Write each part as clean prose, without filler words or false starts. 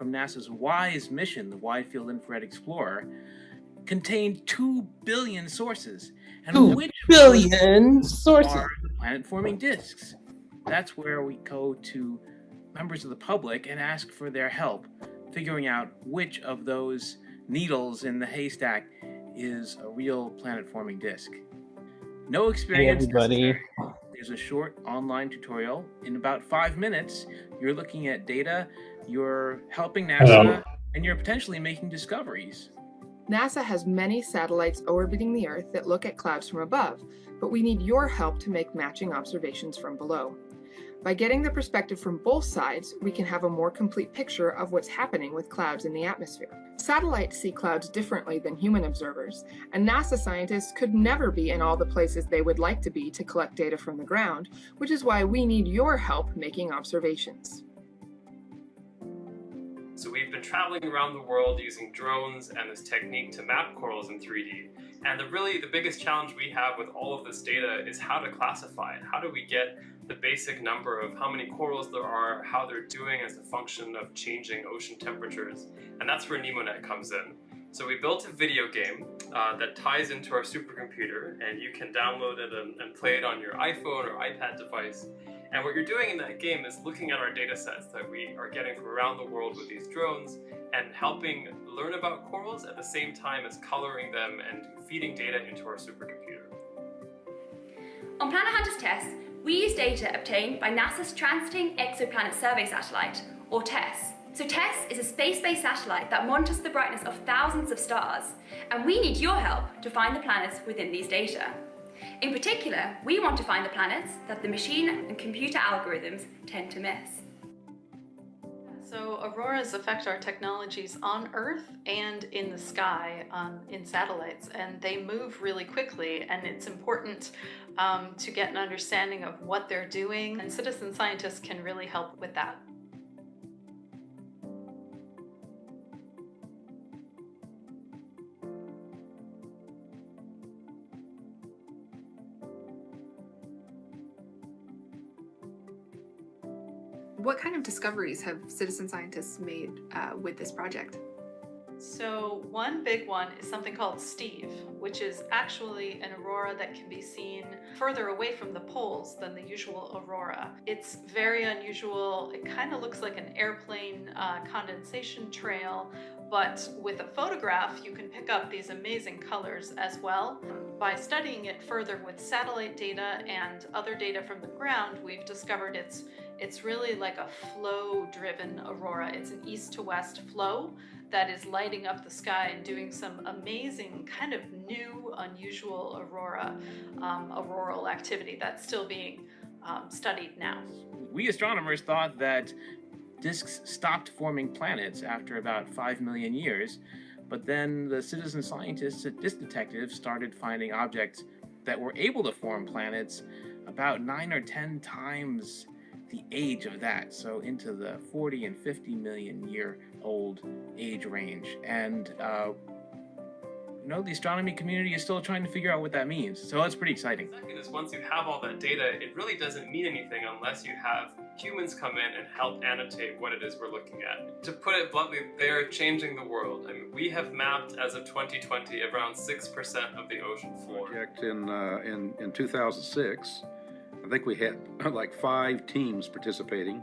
from NASA's WISE mission, the Wide Field Infrared Explorer, contained 2 billion sources. And 2 which billion sources are the planet-forming disks? That's where we go to members of the public and ask for their help figuring out which of those needles in the haystack is a real planet-forming disk. No experience necessary. There's a short online tutorial. In about 5 minutes, you're looking at data, you're helping NASA, and you're potentially making discoveries. NASA has many satellites orbiting the Earth that look at clouds from above, but we need your help to make matching observations from below. By getting the perspective from both sides, we can have a more complete picture of what's happening with clouds in the atmosphere. Satellites see clouds differently than human observers, and NASA scientists could never be in all the places they would like to be to collect data from the ground, which is why we need your help making observations. So we've been traveling around the world using drones and this technique to map corals in 3D. And the biggest challenge we have with all of this data is how to classify it. How do we get the basic number of how many corals there are, how they're doing as a function of changing ocean temperatures? And that's where NemoNet comes in. So we built a video game that ties into our supercomputer, and you can download it and play it on your iPhone or iPad device. And what you're doing in that game is looking at our data sets that we are getting from around the world with these drones and helping learn about corals at the same time as coloring them and feeding data into our supercomputer. On Planet Hunters TESS, we use data obtained by NASA's Transiting Exoplanet Survey Satellite, or TESS. So TESS is a space-based satellite that monitors the brightness of thousands of stars, and we need your help to find the planets within these data. In particular, we want to find the planets that the machine and computer algorithms tend to miss. So auroras affect our technologies on Earth and in the sky in satellites, and they move really quickly, and it's important to get an understanding of what they're doing, and citizen scientists can really help with that. What kind of discoveries have citizen scientists made with this project? So one big one is something called Steve, which is actually an aurora that can be seen further away from the poles than the usual aurora. It's very unusual. It kind of looks like an airplane condensation trail, but with a photograph you can pick up these amazing colors as well. By studying it further with satellite data and other data from the ground, we've discovered it's really like a flow-driven aurora. It's an east to west flow that is lighting up the sky and doing some amazing kind of new, unusual auroral activity that's still being studied now. We astronomers thought that disks stopped forming planets after about 5 million years, but then the citizen scientists at Disk Detective started finding objects that were able to form planets about 9 or 10 times the age of that, so into the 40 and 50 million year old age range. And the astronomy community is still trying to figure out what that means, so that's pretty exciting. The second is, once you have all that data, it really doesn't mean anything unless you have humans come in and help annotate what it is we're looking at. To put it bluntly, they're changing the world. I mean, we have mapped, as of 2020, around 6% of the ocean floor. Project in 2006, I think we had like 5 teams participating.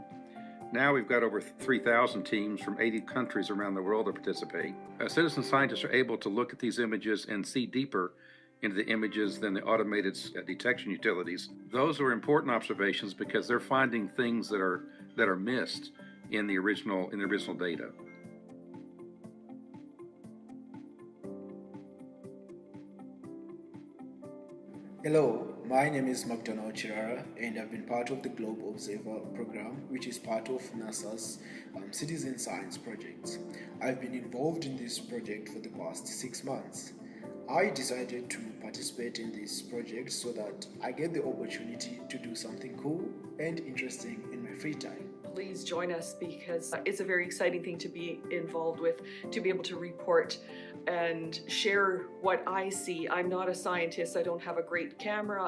Now we've got over 3,000 teams from 80 countries around the world that participate. Citizen scientists are able to look at these images and see deeper into the images than the automated detection utilities. Those are important observations because they're finding things that are missed in the original data. Hello, my name is McDonald Chirara, and I've been part of the Globe Observer program, which is part of NASA's Citizen Science project. I've been involved in this project for the past 6 months. I decided to participate in this project so that I get the opportunity to do something cool and interesting in my free time. please join us because it's a very exciting thing to be involved with, to be able to report and share what I see. I'm not a scientist. I don't have a great camera.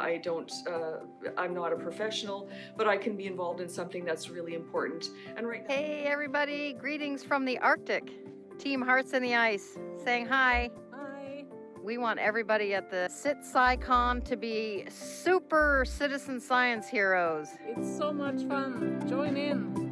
I'm not a professional, but I can be involved in something that's really important. And right now. Hey everybody, greetings from the Arctic. Team Hearts in the Ice, saying hi. Hi. We want everybody at the CitSciCon to be super citizen science heroes. It's so much fun. Join in.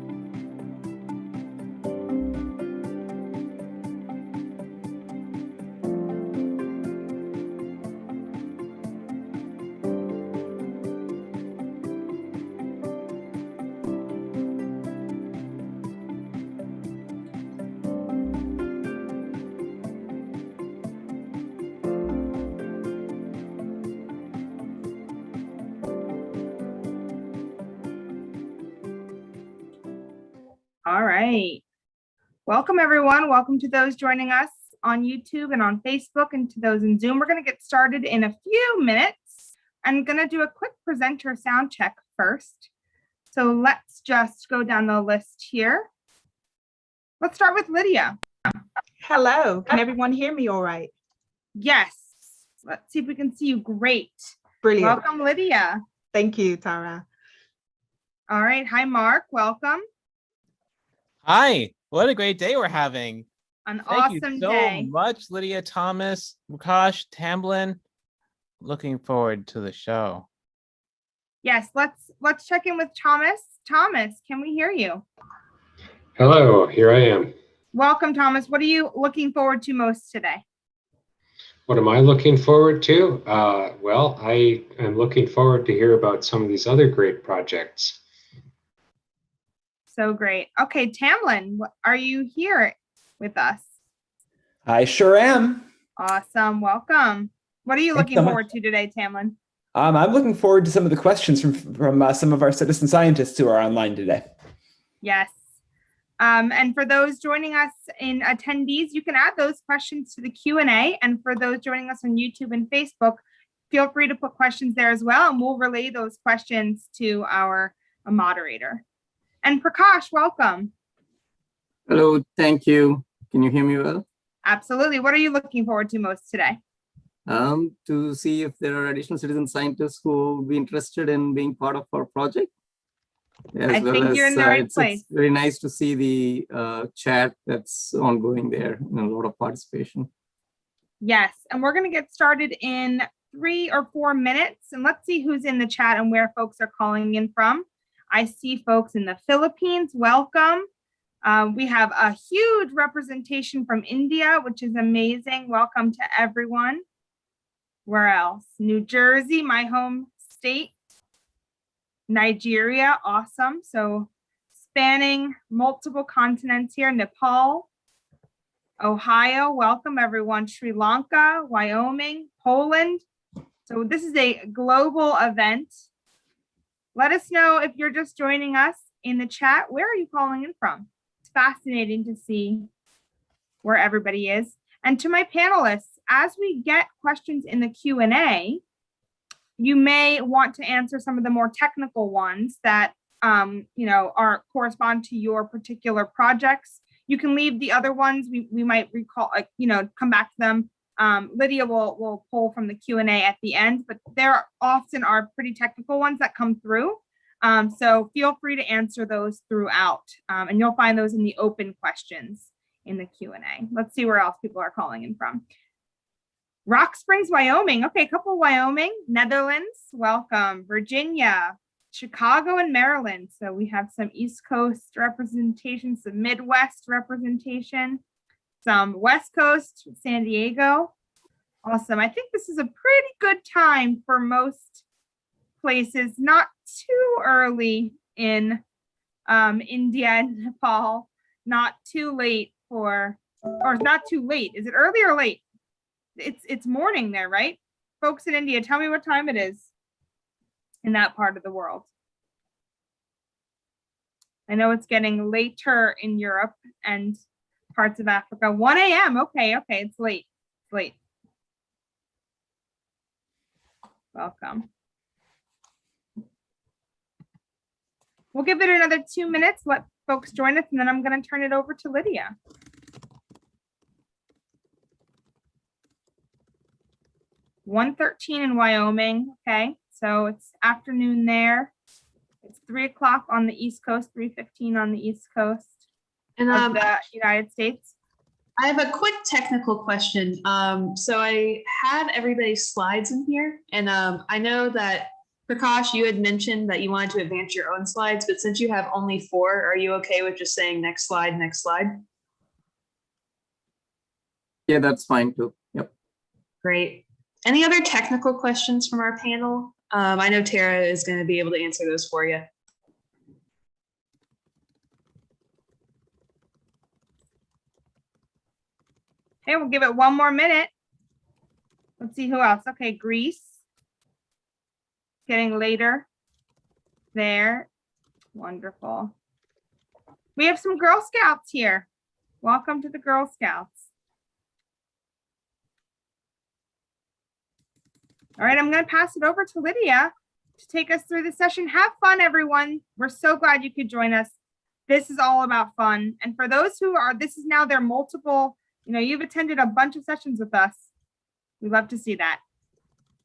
All right. Welcome, everyone. Welcome to those joining us on YouTube and on Facebook and to those in Zoom. We're going to get started in a few minutes. I'm going to do a quick presenter sound check first. So let's just go down the list here. Let's start with Lydia. Hello. Can everyone hear me all right? Yes. Let's see if we can see you. Great. Brilliant. Welcome, Lydia. Thank you, Tara. All right. Hi, Mark. Welcome. Hi, what a great day we're having. An Thank awesome you so day. much, Lydia, Thomas, Prakash, Tamlin. Looking forward to the show. Yes, let's check in with Thomas. Thomas, can we hear you? Hello, here I am. Welcome, Thomas. What are you looking forward to most today? What am I looking forward to? Well, I am looking forward to hear about some of these other great projects. So great. Okay, Tamlin, are you here with us? I sure am. Awesome. Welcome. What are you Thanks looking so much. forward to today, Tamlin? I'm looking forward to some of the questions from some of our citizen scientists who are online today. Yes. And for those joining us in attendees, you can add those questions to the Q&A. And for those joining us on YouTube and Facebook, feel free to put questions there as well, and we'll relay those questions to our moderator. And Prakash, welcome. Hello, thank you. Can you hear me well? Absolutely. What are you looking forward to most today? To see if there are additional citizen scientists who will be interested in being part of our project. I think you're in the right place. It's very nice to see the chat that's ongoing there and a lot of participation. Yes, and we're going to get started in 3 or 4 minutes, and let's see who's in the chat and where folks are calling in from. I see folks in the Philippines. Welcome. We have a huge representation from India, which is amazing. Welcome to everyone. Where else? New Jersey, my home state. Nigeria, awesome. So spanning multiple continents here. Nepal, Ohio, welcome everyone. Sri Lanka, Wyoming, Poland. So this is a global event. Let us know if you're just joining us in the chat. Where are you calling in from? It's fascinating to see where everybody is. And to my panelists, as we get questions in the Q&A, you may want to answer some of the more technical ones that correspond to your particular projects. You can leave the other ones. We might recall, come back to them. Lydia will pull from the Q&A at the end, but there often are pretty technical ones that come through. So feel free to answer those throughout, and you'll find those in the open questions in the Q&A. Let's see where else people are calling in from. Rock Springs, Wyoming. Okay, a couple Wyoming, Netherlands, welcome. Virginia, Chicago, and Maryland. So we have some East Coast representation, some Midwest representation, some West Coast, San Diego. Awesome. I think this is a pretty good time for most places, not too early in India and Nepal, not too late or not too late. Is it early or late? It's morning there, right? Folks in India, tell me what time it is in that part of the world. I know it's getting later in Europe and parts of Africa. 1 a.m. Okay, it's late. It's late. Welcome. We'll give it another 2 minutes, let folks join us, and then I'm going to turn it over to Lydia. (1:13) in Wyoming. Okay, so it's afternoon there. It's 3 o'clock on the East Coast, 3:15 on the East Coast And of the United States. I have a quick technical question. So I had everybody's slides in here, and I know that Prakash, you had mentioned that you wanted to advance your own slides, but since you have only 4, are you okay with just saying next slide, next slide? Yeah, that's fine too. Yep. Great. Any other technical questions from our panel? I know Tara is going to be able to answer those for you. Okay, we'll give it 1 more minute. Let's see who else. Okay, Greece. Getting later there. Wonderful. We have some Girl Scouts here. Welcome to the Girl Scouts. All right, I'm going to pass it over to Lydia to take us through the session. Have fun, everyone. We're so glad you could join us. This is all about fun. And for those who are, this is now their multiple, you've attended a bunch of sessions with us. We love to see that.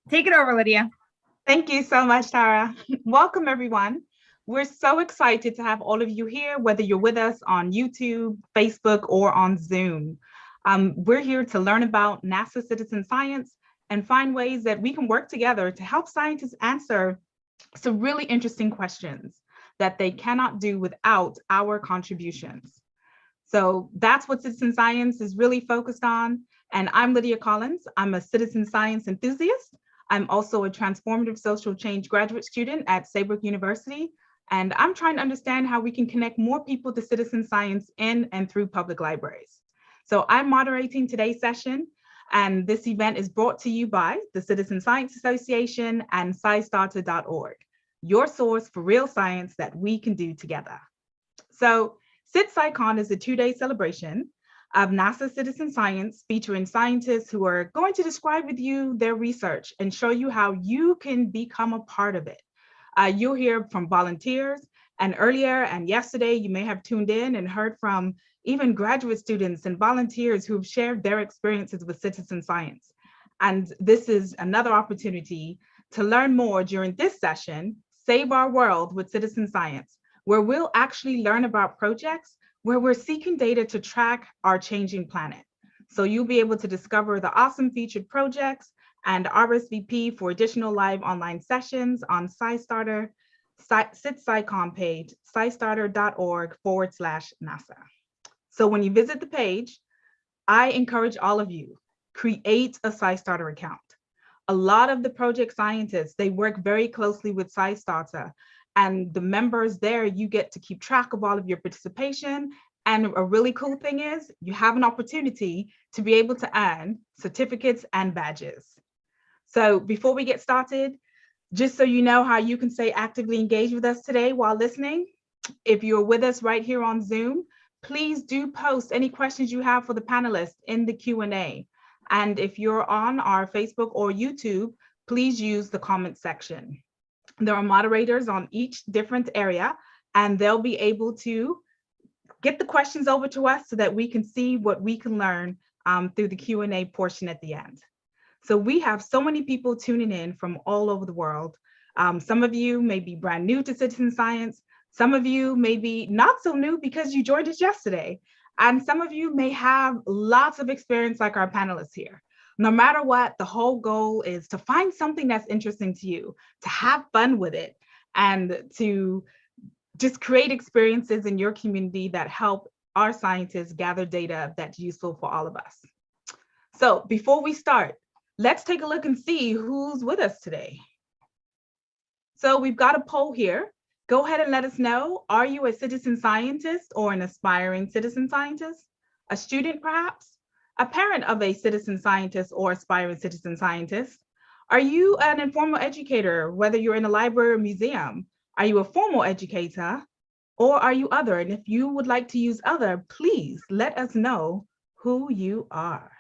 Take it over, Lydia. Thank you so much, Tara. Welcome, everyone. We're so excited to have all of you here, whether you're with us on YouTube, Facebook, or on Zoom. We're here to learn about NASA citizen science and find ways that we can work together to help scientists answer some really interesting questions that they cannot do without our contributions. So that's what citizen science is really focused on. And I'm Lydia Collins. I'm a citizen science enthusiast. I'm also a transformative social change graduate student at Saybrook University. And I'm trying to understand how we can connect more people to citizen science in and through public libraries. So I'm moderating today's session. And this event is brought to you by the Citizen Science Association and SciStarter.org, your source for real science that we can do together. So CitSciCon is a 2-day celebration of NASA citizen science featuring scientists who are going to describe with you their research and show you how you can become a part of it. You'll hear from volunteers, and earlier and yesterday you may have tuned in and heard from even graduate students and volunteers who've shared their experiences with citizen science. And this is another opportunity to learn more during this session, Save Our World with Citizen Science, where we'll actually learn about projects where we're seeking data to track our changing planet. So you'll be able to discover the awesome featured projects and RSVP for additional live online sessions on SciStarter, CitSciCon page, SciStarter.org/NASA. So when you visit the page, I encourage all of you, create a SciStarter account. A lot of the project scientists, they work very closely with SciStarter, and the members there, you get to keep track of all of your participation. And a really cool thing is you have an opportunity to be able to earn certificates and badges. So before we get started, just so you know how you can stay actively engaged with us today while listening, if you're with us right here on Zoom, please do post any questions you have for the panelists in the Q&A. And if you're on our Facebook or YouTube, please use the comment section. There are moderators on each different area, and they'll be able to get the questions over to us so that we can see what we can learn through the Q&A portion at the end. So we have so many people tuning in from all over the world. Some of you may be brand new to citizen science. Some of you may be not so new because you joined us yesterday. And some of you may have lots of experience like our panelists here. No matter what, the whole goal is to find something that's interesting to you, to have fun with it, and to just create experiences in your community that help our scientists gather data that's useful for all of us. So before we start, let's take a look and see who's with us today. So we've got a poll here. Go ahead and let us know, are you a citizen scientist or an aspiring citizen scientist? A student perhaps? A parent of a citizen scientist or aspiring citizen scientist? Are you an informal educator, whether you're in a library or museum? Are you a formal educator, or are you other? And if you would like to use other, please let us know who you are.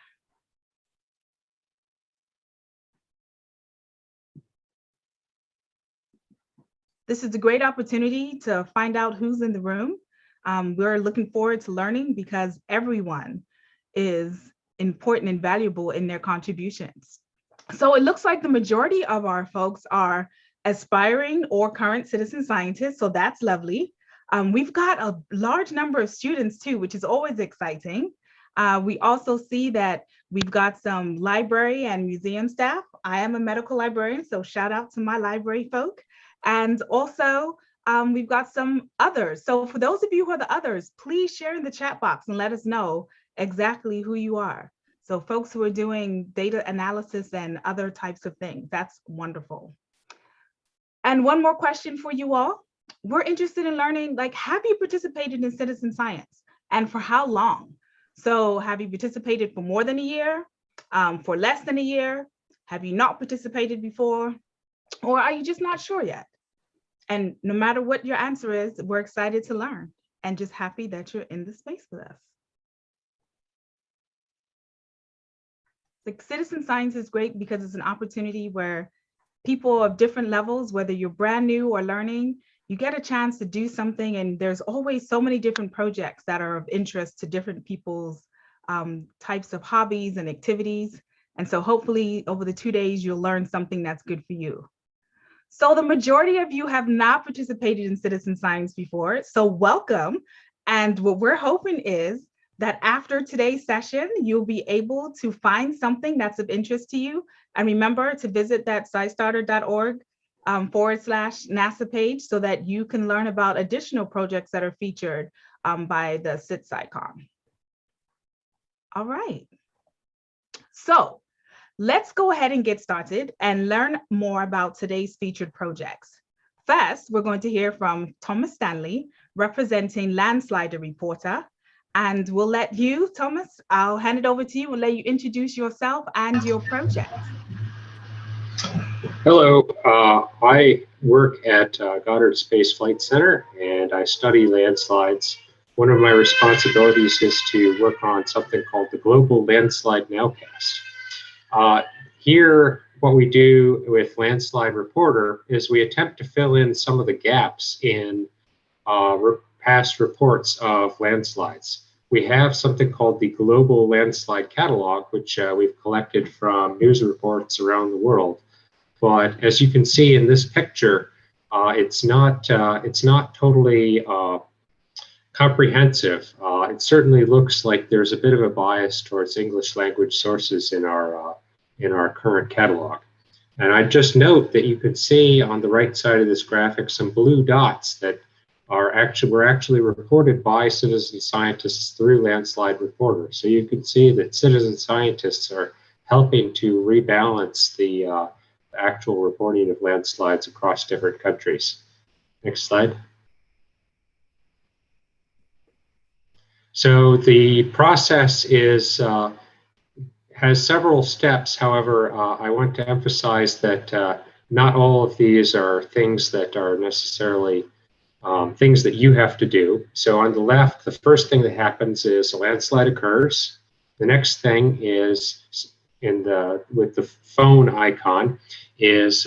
This is a great opportunity to find out who's in the room. We're looking forward to learning because everyone is important and valuable in their contributions. So it looks like the majority of our folks are aspiring or current citizen scientists, so that's lovely. We've got a large number of students too, which is always exciting. We also see that we've got some library and museum staff. I am a medical librarian, so shout out to my library folk. And also, we've got some others. So for those of you who are the others, please share in the chat box and let us know exactly who you are. So folks who are doing data analysis and other types of things, that's wonderful. And one more question for you all. We're interested in learning, like, have you participated in citizen science and for how long? So have you participated for more than a year, for less than a year? Have you not participated before? Or are you just not sure yet? And no matter what your answer is, we're excited to learn and just happy that you're in the space with us. Like, citizen science is great because it's an opportunity where people of different levels, whether you're brand new or learning, you get a chance to do something, and there's always so many different projects that are of interest to different people's types of hobbies and activities. And so hopefully over the 2 days, you'll learn something that's good for you. So the majority of you have not participated in citizen science before, so welcome. And what we're hoping is that after today's session, you'll be able to find something that's of interest to you. And remember to visit that SciStarter.org /NASA page so that you can learn about additional projects that are featured by the CitSciCon. All right. So let's go ahead and get started and learn more about today's featured projects. First, we're going to hear from Thomas Stanley, representing Landslide, a reporter. And we'll let you, Thomas, I'll hand it over to you. We'll let you introduce yourself and your project. Hello, I work at Goddard Space Flight Center and I study landslides. One of my responsibilities is to work on something called the Global Landslide Nowcast. Here, what we do with Landslide Reporter is we attempt to fill in some of the gaps in past reports of landslides. We have something called the Global Landslide Catalog, which we've collected from news reports around the world. But as you can see in this picture, it's not totally comprehensive. It certainly looks like there's a bit of a bias towards English language sources in our current catalog. And I just note that you can see on the right side of this graphic some blue dots that were actually reported by citizen scientists through Landslide Reporter. So you can see that citizen scientists are helping to rebalance the actual reporting of landslides across different countries. Next slide. So the process is has several steps. However, I want to emphasize that not all of these are things that are necessarily things that you have to do. So on the left, the first thing that happens is a landslide occurs. The next thing is with the phone icon is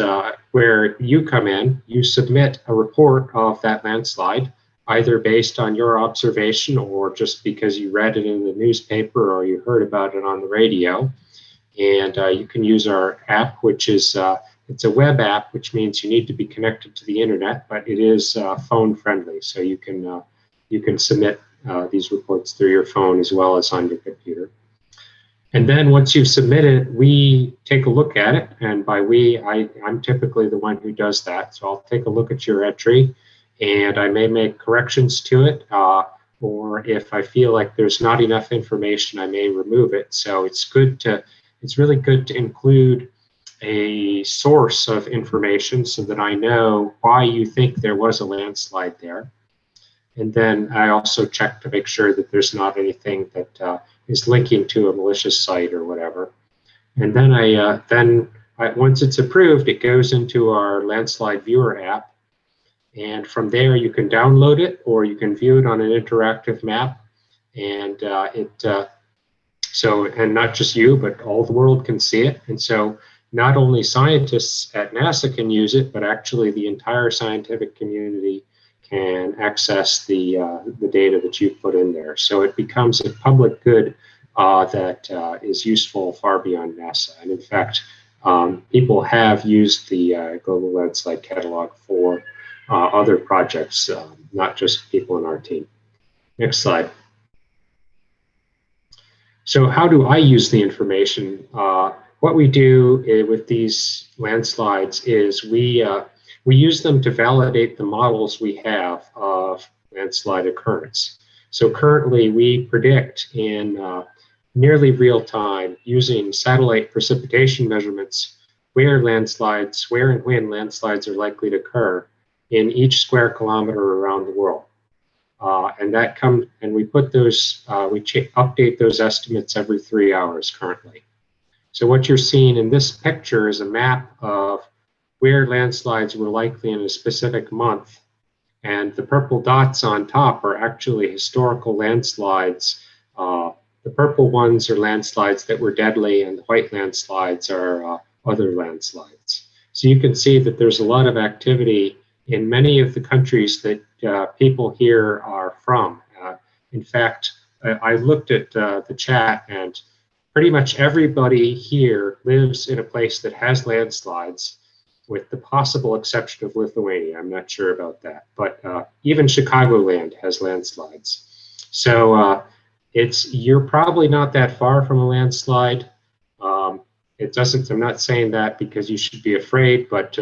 where you come in, you submit a report of that landslide, either based on your observation or just because you read it in the newspaper or you heard about it on the radio. And you can use our app, which is it's a web app, which means you need to be connected to the internet, but it is phone friendly. So you can submit these reports through your phone as well as on your computer. And then once you've submitted, we take a look at it. And by we, I'm typically the one who does that. So I'll take a look at your entry and I may make corrections to it. Or if I feel like there's not enough information, I may remove it. So it's really good to include a source of information so that I know why you think there was a landslide there. And then I also check to make sure that there's not anything that is linking to a malicious site or whatever. And then once it's approved, it goes into our Landslide Viewer app. And from there, you can download it or you can view it on an interactive map. And and not just you, but all the world can see it. And so not only scientists at NASA can use it, but actually the entire scientific community can access the data that you've put in there. So it becomes a public good that is useful far beyond NASA. And in fact, people have used the Global Landslide Catalog for other projects, not just people in our team. Next slide. So how do I use the information? What we do with these landslides is we use them to validate the models we have of landslide occurrence. So currently we predict in nearly real time using satellite precipitation measurements where and when landslides are likely to occur in each square kilometer around the world. And we put those, update those estimates every 3 hours currently. So what you're seeing in this picture is a map of where landslides were likely in a specific month. And the purple dots on top are actually historical landslides. The purple ones are landslides that were deadly, and the white landslides are other landslides. So you can see that there's a lot of activity in many of the countries that people here are from. In fact, I looked at the chat, and pretty much everybody here lives in a place that has landslides, with the possible exception of Lithuania. I'm not sure about that, but even Chicagoland has landslides. So you're probably not that far from a landslide. I'm not saying that because you should be afraid, but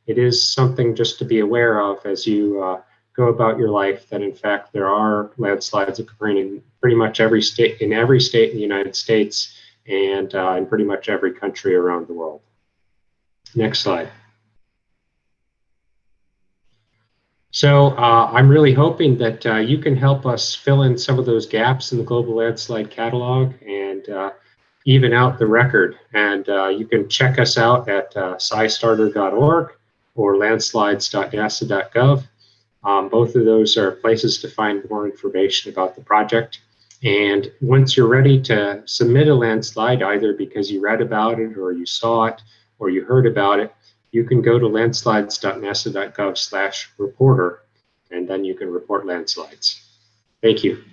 it is something just to be aware of as you go about your life, that in fact there are landslides occurring in pretty much every state in the United States, and in pretty much every country around the world. Next slide. So I'm really hoping that you can help us fill in some of those gaps in the Global Landslide Catalog and even out the record. And you can check us out at SciStarter.org or landslides.nasa.gov. Both of those are places to find more information about the project. And once you're ready to submit a landslide, either because you read about it or you saw it or you heard about it, you can go to landslides.nasa.gov/reporter, and then you can report landslides. Thank you.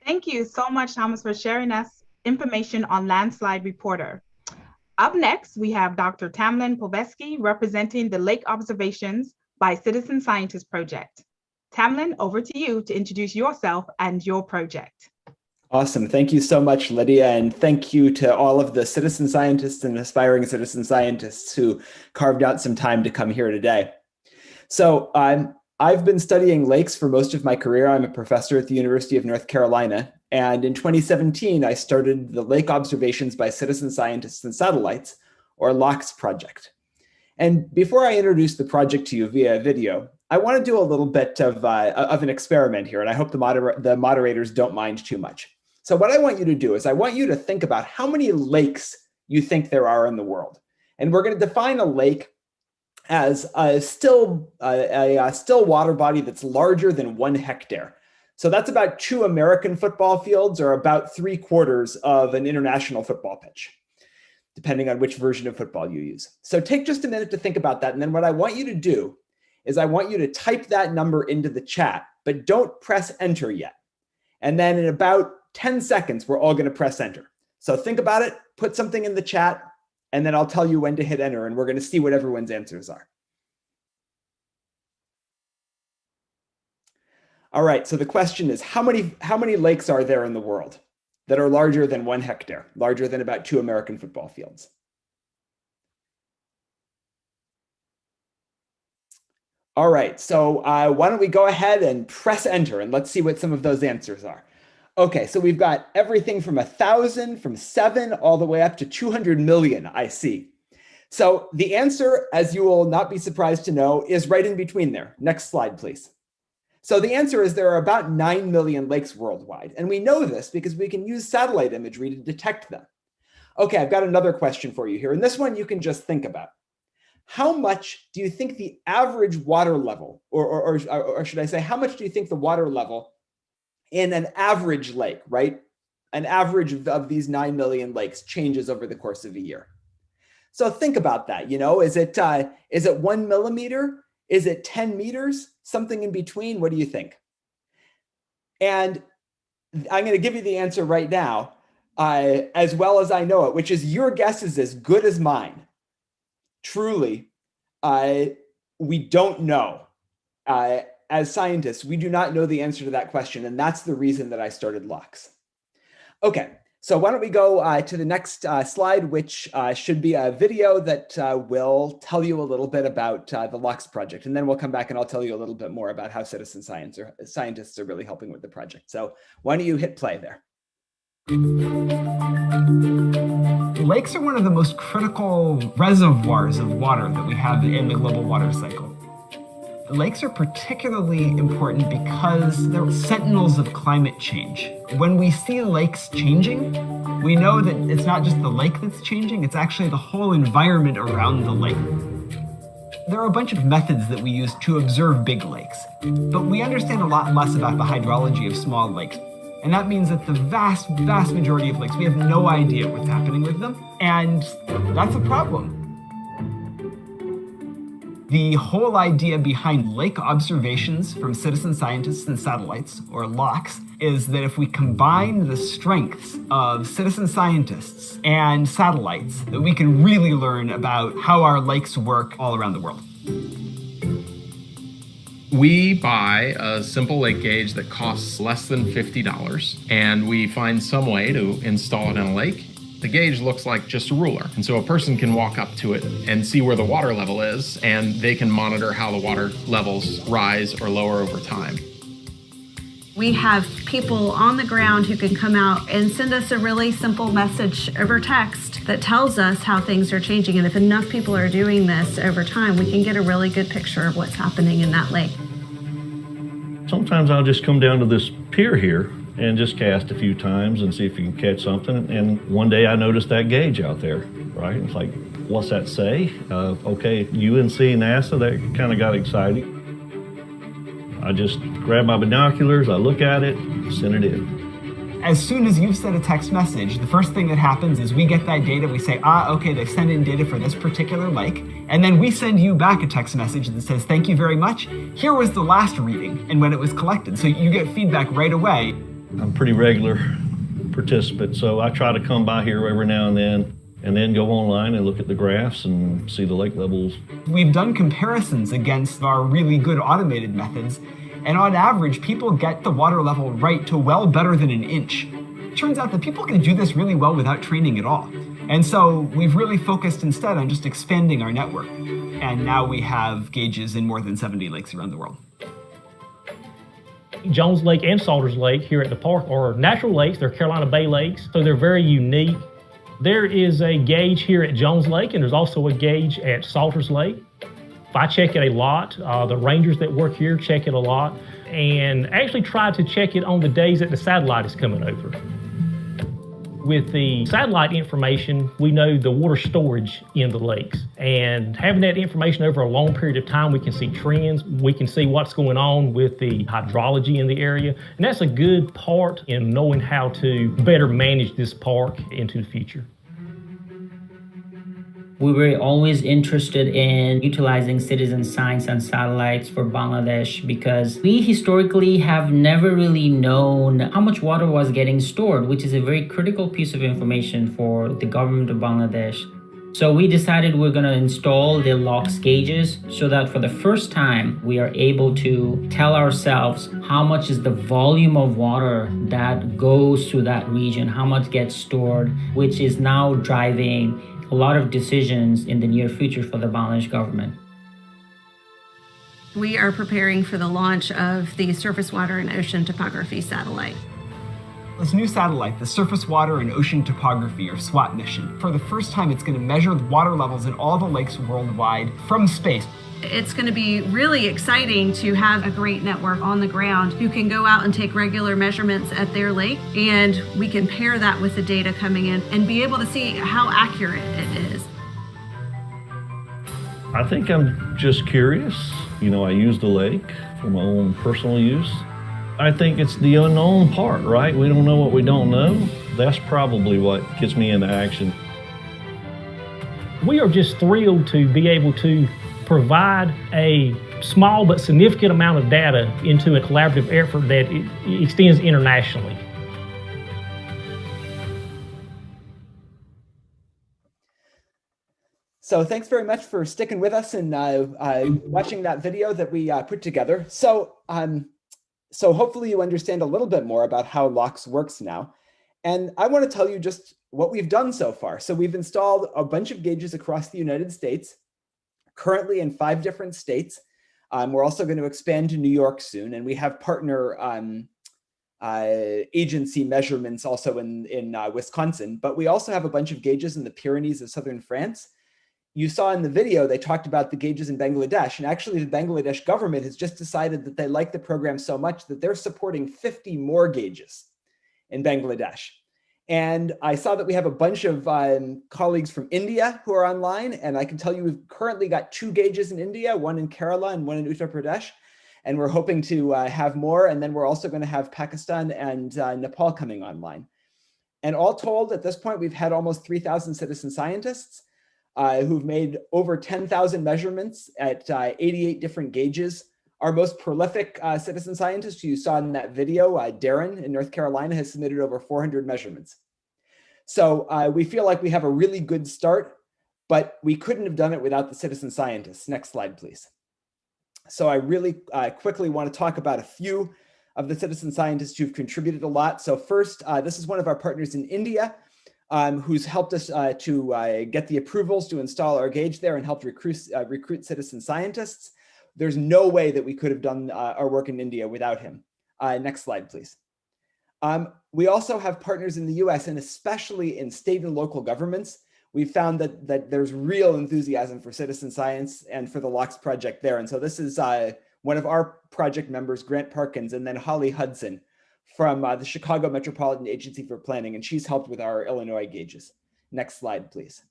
Thank you so much, Thomas, for sharing us information on Landslide Reporter. Up next, we have Dr. Tamlin Pavelsky representing the Lake Observations by Citizen Scientist Project. Tamlin, over to you to introduce yourself and your project. Awesome. Thank you so much, Lydia. And thank you to all of the citizen scientists and aspiring citizen scientists who carved out some time to come here today. So I've been studying lakes for most of my career. I'm a professor at the University of North Carolina. And in 2017, I started the Lake Observations by Citizen Scientists and Satellites, or LOCS project. And before I introduce the project to you via video, I want to do a little bit of an experiment here, and I hope the moderators don't mind too much. So what I want you to do is I want you to think about how many lakes you think there are in the world. And we're going to define a lake as a still water body that's larger than 1 hectare. So that's about 2 American football fields, or about 3/4 of an international football pitch, depending on which version of football you use. So take just a minute to think about that. And then what I want you to do is I want you to type that number into the chat, but don't press enter yet. And then in about 10 seconds, we're all going to press enter. So think about it, put something in the chat, and then I'll tell you when to hit enter, and we're going to see what everyone's answers are. All right, so the question is, how many lakes are there in the world that are larger than 1 hectare, larger than about 2 American football fields? All right, so why don't we go ahead and press enter, and let's see what some of those answers are. Okay, so we've got everything from 1,000, from 7, all the way up to 200 million, I see. So the answer, as you will not be surprised to know, is right in between there. Next slide, please. So the answer is there are about 9 million lakes worldwide. And we know this because we can use satellite imagery to detect them. Okay, I've got another question for you here. And this one you can just think about. How much do you think the average water level, or should I say, how much do you think the water level in an average lake, right? An average of these 9 million lakes changes over the course of a year. So think about that, is it 1 millimeter? Is it 10 meters? Something in between? What do you think? And I'm going to give you the answer right now, as well as I know it, which is your guess is as good as mine. Truly, we don't know. As scientists, we do not know the answer to that question, and that's the reason that I started LOX. Okay, so why don't we go to the next slide, which should be a video that will tell you a little bit about the LOX project, and then we'll come back and I'll tell you a little bit more about how citizen scientists are really helping with the project. So why don't you hit play there? Lakes are one of the most critical reservoirs of water that we have in the global water cycle. Lakes are particularly important because they're sentinels of climate change. When we see lakes changing, we know that it's not just the lake that's changing, it's actually the whole environment around the lake. There are a bunch of methods that we use to observe big lakes, but we understand a lot less about the hydrology of small lakes. And that means that the vast majority of lakes, we have no idea what's happening with them, and that's a problem. The whole idea behind lake observations from citizen scientists and satellites, or LOX, is that if we combine the strengths of citizen scientists and satellites, that we can really learn about how our lakes work all around the world. We buy a simple lake gauge that costs less than $50, and we find some way to install it in a lake. The gauge looks like just a ruler, and so a person can walk up to it and see where the water level is, and they can monitor how the water levels rise or lower over time. We have people on the ground who can come out and send us a really simple message over text that tells us how things are changing. And if enough people are doing this over time, we can get a really good picture of what's happening in that lake. Sometimes I'll just come down to this pier here and just cast a few times and see if you can catch something. And one day I noticed that gauge out there, right? It's like, what's that say? Okay, UNC, NASA, that kind of got exciting. I just grab my binoculars, I look at it, send it in. As soon as you've sent a text message, the first thing that happens is we get that data, we say, okay, they sent in data for this particular lake, and then we send you back a text message that says, thank you very much, here was the last reading and when it was collected. So you get feedback right away. I'm a pretty regular participant, so I try to come by here every now and then go online and look at the graphs and see the lake levels. We've done comparisons against our really good automated methods, and on average, people get the water level right to well better than an inch. It turns out that people can do this really well without training at all. And so we've really focused instead on just expanding our network. And now we have gauges in more than 70 lakes around the world. Jones Lake and Salters Lake here at the park are natural lakes. They're Carolina Bay lakes, so they're very unique. There is a gauge here at Jones Lake, and there's also a gauge at Salters Lake. I check it a lot. The rangers that work here check it a lot, and actually try to check it on the days that the satellite is coming over. With the satellite information, we know the water storage in the lakes, and having that information over a long period of time, we can see trends, we can see what's going on with the hydrology in the area, and that's a good part in knowing how to better manage this park into the future. We were always interested in utilizing citizen science and satellites for Bangladesh because we historically have never really known how much water was getting stored, which is a very critical piece of information for the government of Bangladesh. So we decided we're going to install the LOX gauges so that for the first time we are able to tell ourselves how much is the volume of water that goes through that region, how much gets stored, which is now driving a lot of decisions in the near future for the Bangladesh government. We are preparing for the launch of the Surface Water and Ocean Topography satellite. This new satellite, the Surface Water and Ocean Topography, or SWOT mission, for the first time it's going to measure the water levels in all the lakes worldwide from space. It's going to be really exciting to have a great network on the ground who can go out and take regular measurements at their lake, and we can pair that with the data coming in and be able to see how accurate it is. I think I'm just curious. I use the lake for my own personal use. I think it's the unknown part, right? We don't know what we don't know. That's probably what gets me into action. We are just thrilled to be able to provide a small but significant amount of data into a collaborative effort that extends internationally. So thanks very much for sticking with us and watching that video that we put together. So hopefully you understand a little bit more about how LOX works now. And I want to tell you just what we've done so far. So we've installed a bunch of gauges across the United States, currently in 5 different states. We're also going to expand to New York soon, and we have partner agency measurements also in Wisconsin. But we also have a bunch of gauges in the Pyrenees of southern France. You saw in the video, they talked about the gauges in Bangladesh, and actually the Bangladesh government has just decided that they like the program so much that they're supporting 50 more gauges in Bangladesh. And I saw that we have a bunch of colleagues from India who are online, and I can tell you we've currently got 2 gauges in India, one in Kerala and one in Uttar Pradesh, and we're hoping to have more, and then we're also going to have Pakistan and Nepal coming online. And all told, at this point, we've had almost 3,000 citizen scientists who've made over 10,000 measurements at 88 different gauges. Our most prolific citizen scientist who you saw in that video, Darren in North Carolina, has submitted over 400 measurements. So we feel like we have a really good start, but we couldn't have done it without the citizen scientists. Next slide, please. So I really quickly want to talk about a few of the citizen scientists who've contributed a lot. So first, this is one of our partners in India, who's helped us to get the approvals to install our gauge there and helped recruit citizen scientists. There's no way that we could have done our work in India without him. Next slide, please. We also have partners in the US, and especially in state and local governments. We've found that there's real enthusiasm for citizen science and for the LOX project there. And so this is one of our project members, Grant Parkins, and then Holly Hudson from the Chicago Metropolitan Agency for Planning, and she's helped with our Illinois gauges. Next slide, please.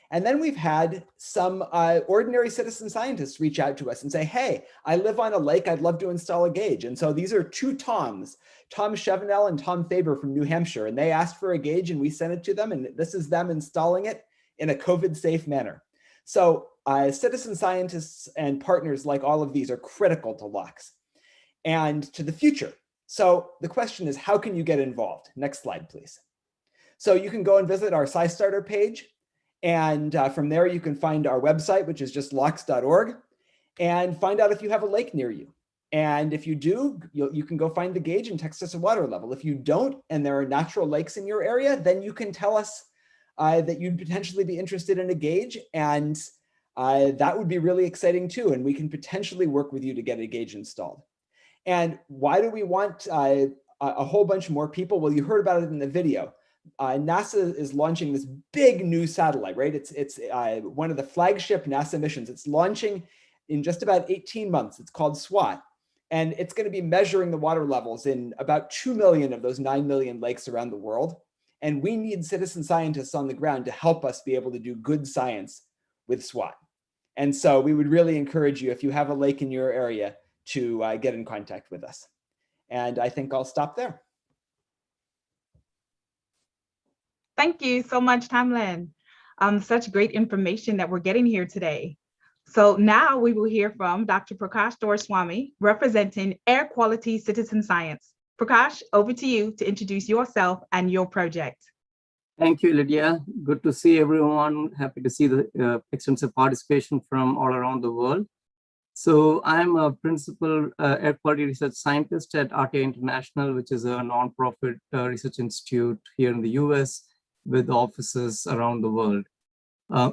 And then we've had some ordinary citizen scientists reach out to us and say, hey, I live on a lake, I'd love to install a gauge. And so these are 2 Toms, Tom Chevenel and Tom Faber from New Hampshire, and they asked for a gauge and we sent it to them, and this is them installing it in a COVID-safe manner. So citizen scientists and partners like all of these are critical to LOX and to the future. So the question is, how can you get involved? Next slide, please. So you can go and visit our SciStarter page. And from there, you can find our website, which is just lox.org, and find out if you have a lake near you. And if you do, you can go find the gauge and text us a water level. If you don't, and there are natural lakes in your area, then you can tell us that you'd potentially be interested in a gauge. And that would be really exciting too. And we can potentially work with you to get a gauge installed. And why do we want a whole bunch more people? Well, you heard about it in the video. NASA is launching this big new satellite, right? It's one of the flagship NASA missions. It's launching in just about 18 months. It's called SWAT. And it's going to be measuring the water levels in about 2 million of those 9 million lakes around the world. And we need citizen scientists on the ground to help us be able to do good science with SWAT. And so we would really encourage you, if you have a lake in your area, to get in contact with us. And I think I'll stop there. Thank you so much, Tamlin. Such great information that we're getting here today. So now we will hear from Dr. Prakash Doraiswamy, representing Air Quality Citizen Science. Prakash, over to you to introduce yourself and your project. Thank you, Lydia. Good to see everyone. Happy to see the extensive participation from all around the world. So I'm a principal air quality research scientist at RTI International, which is a nonprofit research institute here in the US with offices around the world.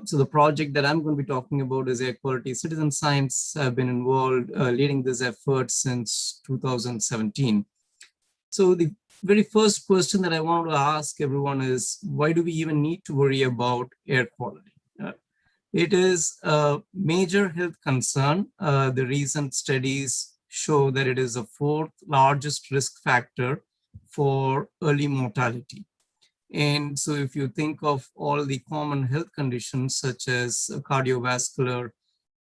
So the project that I'm going to be talking about is Air Quality Citizen Science. I've been involved leading this effort since 2017. So the very first question that I want to ask everyone is, why do we even need to worry about air quality? It is a major health concern. The recent studies show that it is the 4th largest risk factor for early mortality. And so if you think of all the common health conditions such as cardiovascular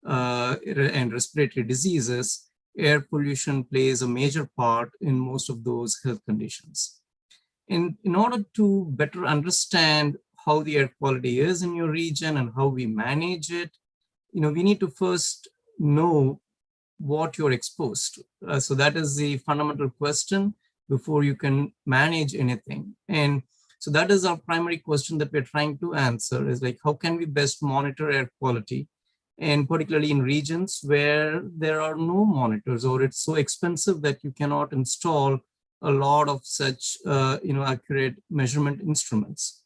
and respiratory diseases, air pollution plays a major part in most of those health conditions. And in order to better understand how the air quality is in your region and how we manage it, we need to first know what you're exposed to. So that is the fundamental question before you can manage anything. And so that is our primary question that we're trying to answer, is like, how can we best monitor air quality? And particularly in regions where there are no monitors, or it's so expensive that you cannot install a lot of such accurate measurement instruments.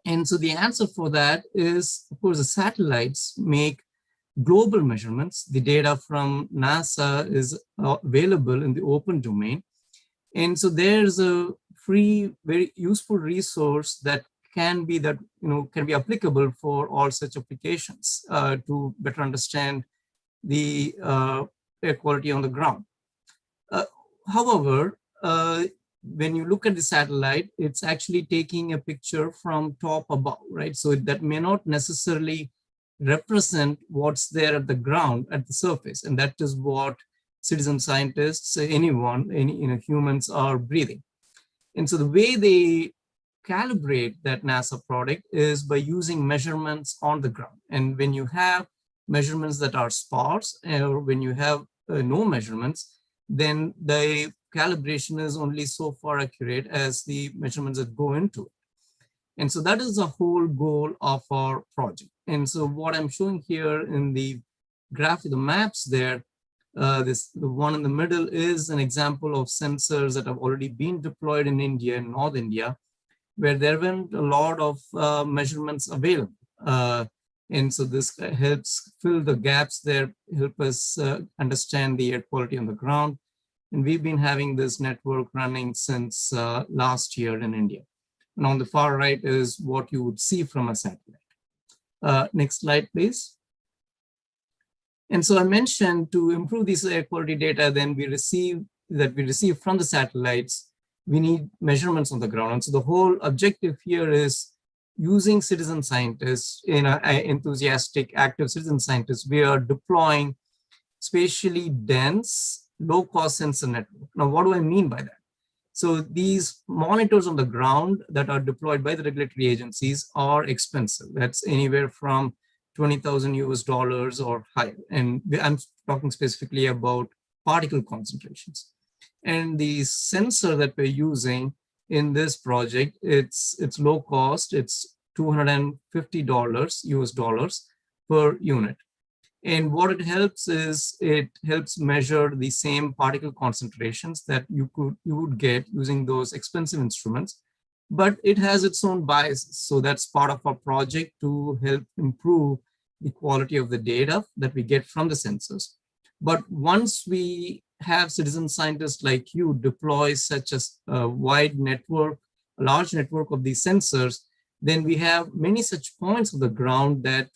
And so the answer for that is, of course, the satellites make global measurements. The data from NASA is available in the open domain. And so there's a free, very useful resource that can be applicable for all such applications to better understand the air quality on the ground. However, when you look at the satellite, it's actually taking a picture from top above, right? So that may not necessarily represent what's there at the ground, at the surface. And that is what citizen scientists, humans are breathing. And so the way they calibrate that NASA product is by using measurements on the ground. And when you have measurements that are sparse, or when you have no measurements, then the calibration is only so far accurate as the measurements that go into it. And so that is the whole goal of our project. And so what I'm showing here in the graph with the maps there, the one in the middle is an example of sensors that have already been deployed in India, in North India, where there weren't a lot of measurements available. And so this helps fill the gaps there, help us understand the air quality on the ground. And we've been having this network running since last year in India. And on the far right is what you would see from a satellite. Next slide, please. And so I mentioned, to improve this air quality data, then we receive from the satellites, we need measurements on the ground. And so the whole objective here is using citizen scientists, enthusiastic, active citizen scientists. We are deploying spatially dense, low-cost sensor network. Now, what do I mean by that? So these monitors on the ground that are deployed by the regulatory agencies are expensive. That's anywhere from $20,000 or higher. And I'm talking specifically about particle concentrations. And the sensor that we're using in this project, it's low cost. It's $250 per unit. And what it helps is, it helps measure the same particle concentrations that you would get using those expensive instruments, but it has its own biases. So that's part of our project to help improve the quality of the data that we get from the sensors. But once we have citizen scientists like you deploy such a wide network, a large network of these sensors, then we have many such points of the ground that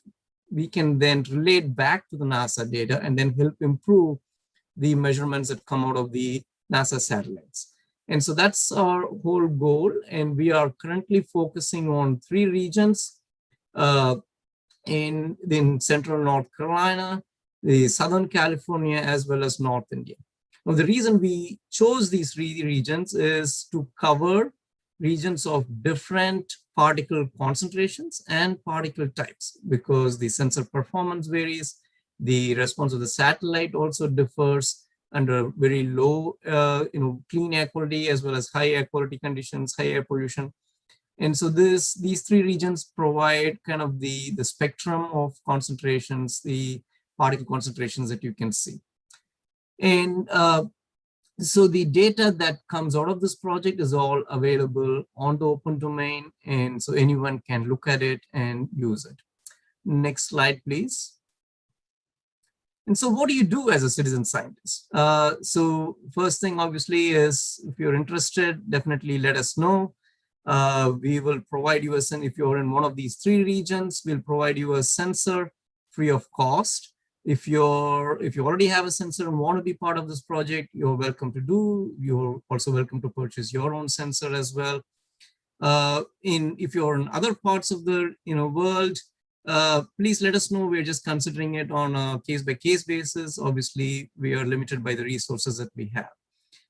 we can then relate back to the NASA data and then help improve the measurements that come out of the NASA satellites. And so that's our whole goal. And we are currently focusing on 3 regions in central North Carolina, the Southern California, as well as North India. Now, the reason we chose these 3 regions is to cover regions of different particle concentrations and particle types, because the sensor performance varies, the response of the satellite also differs under very low, clean air quality, as well as high air quality conditions, high air pollution. And so these 3 regions provide kind of the spectrum of concentrations, the particle concentrations that you can see. And so the data that comes out of this project is all available on the open domain, and so anyone can look at it and use it. Next slide, please. And so what do you do as a citizen scientist? So first thing, obviously, is if you're interested, definitely let us know. We will provide you if you're in one of these 3 regions, we'll provide you a sensor free of cost. If you already have a sensor and want to be part of this project, you're welcome to do. You're also welcome to purchase your own sensor as well. If you're in other parts of the world, please let us know. We're just considering it on a case-by-case basis. Obviously, we are limited by the resources that we have.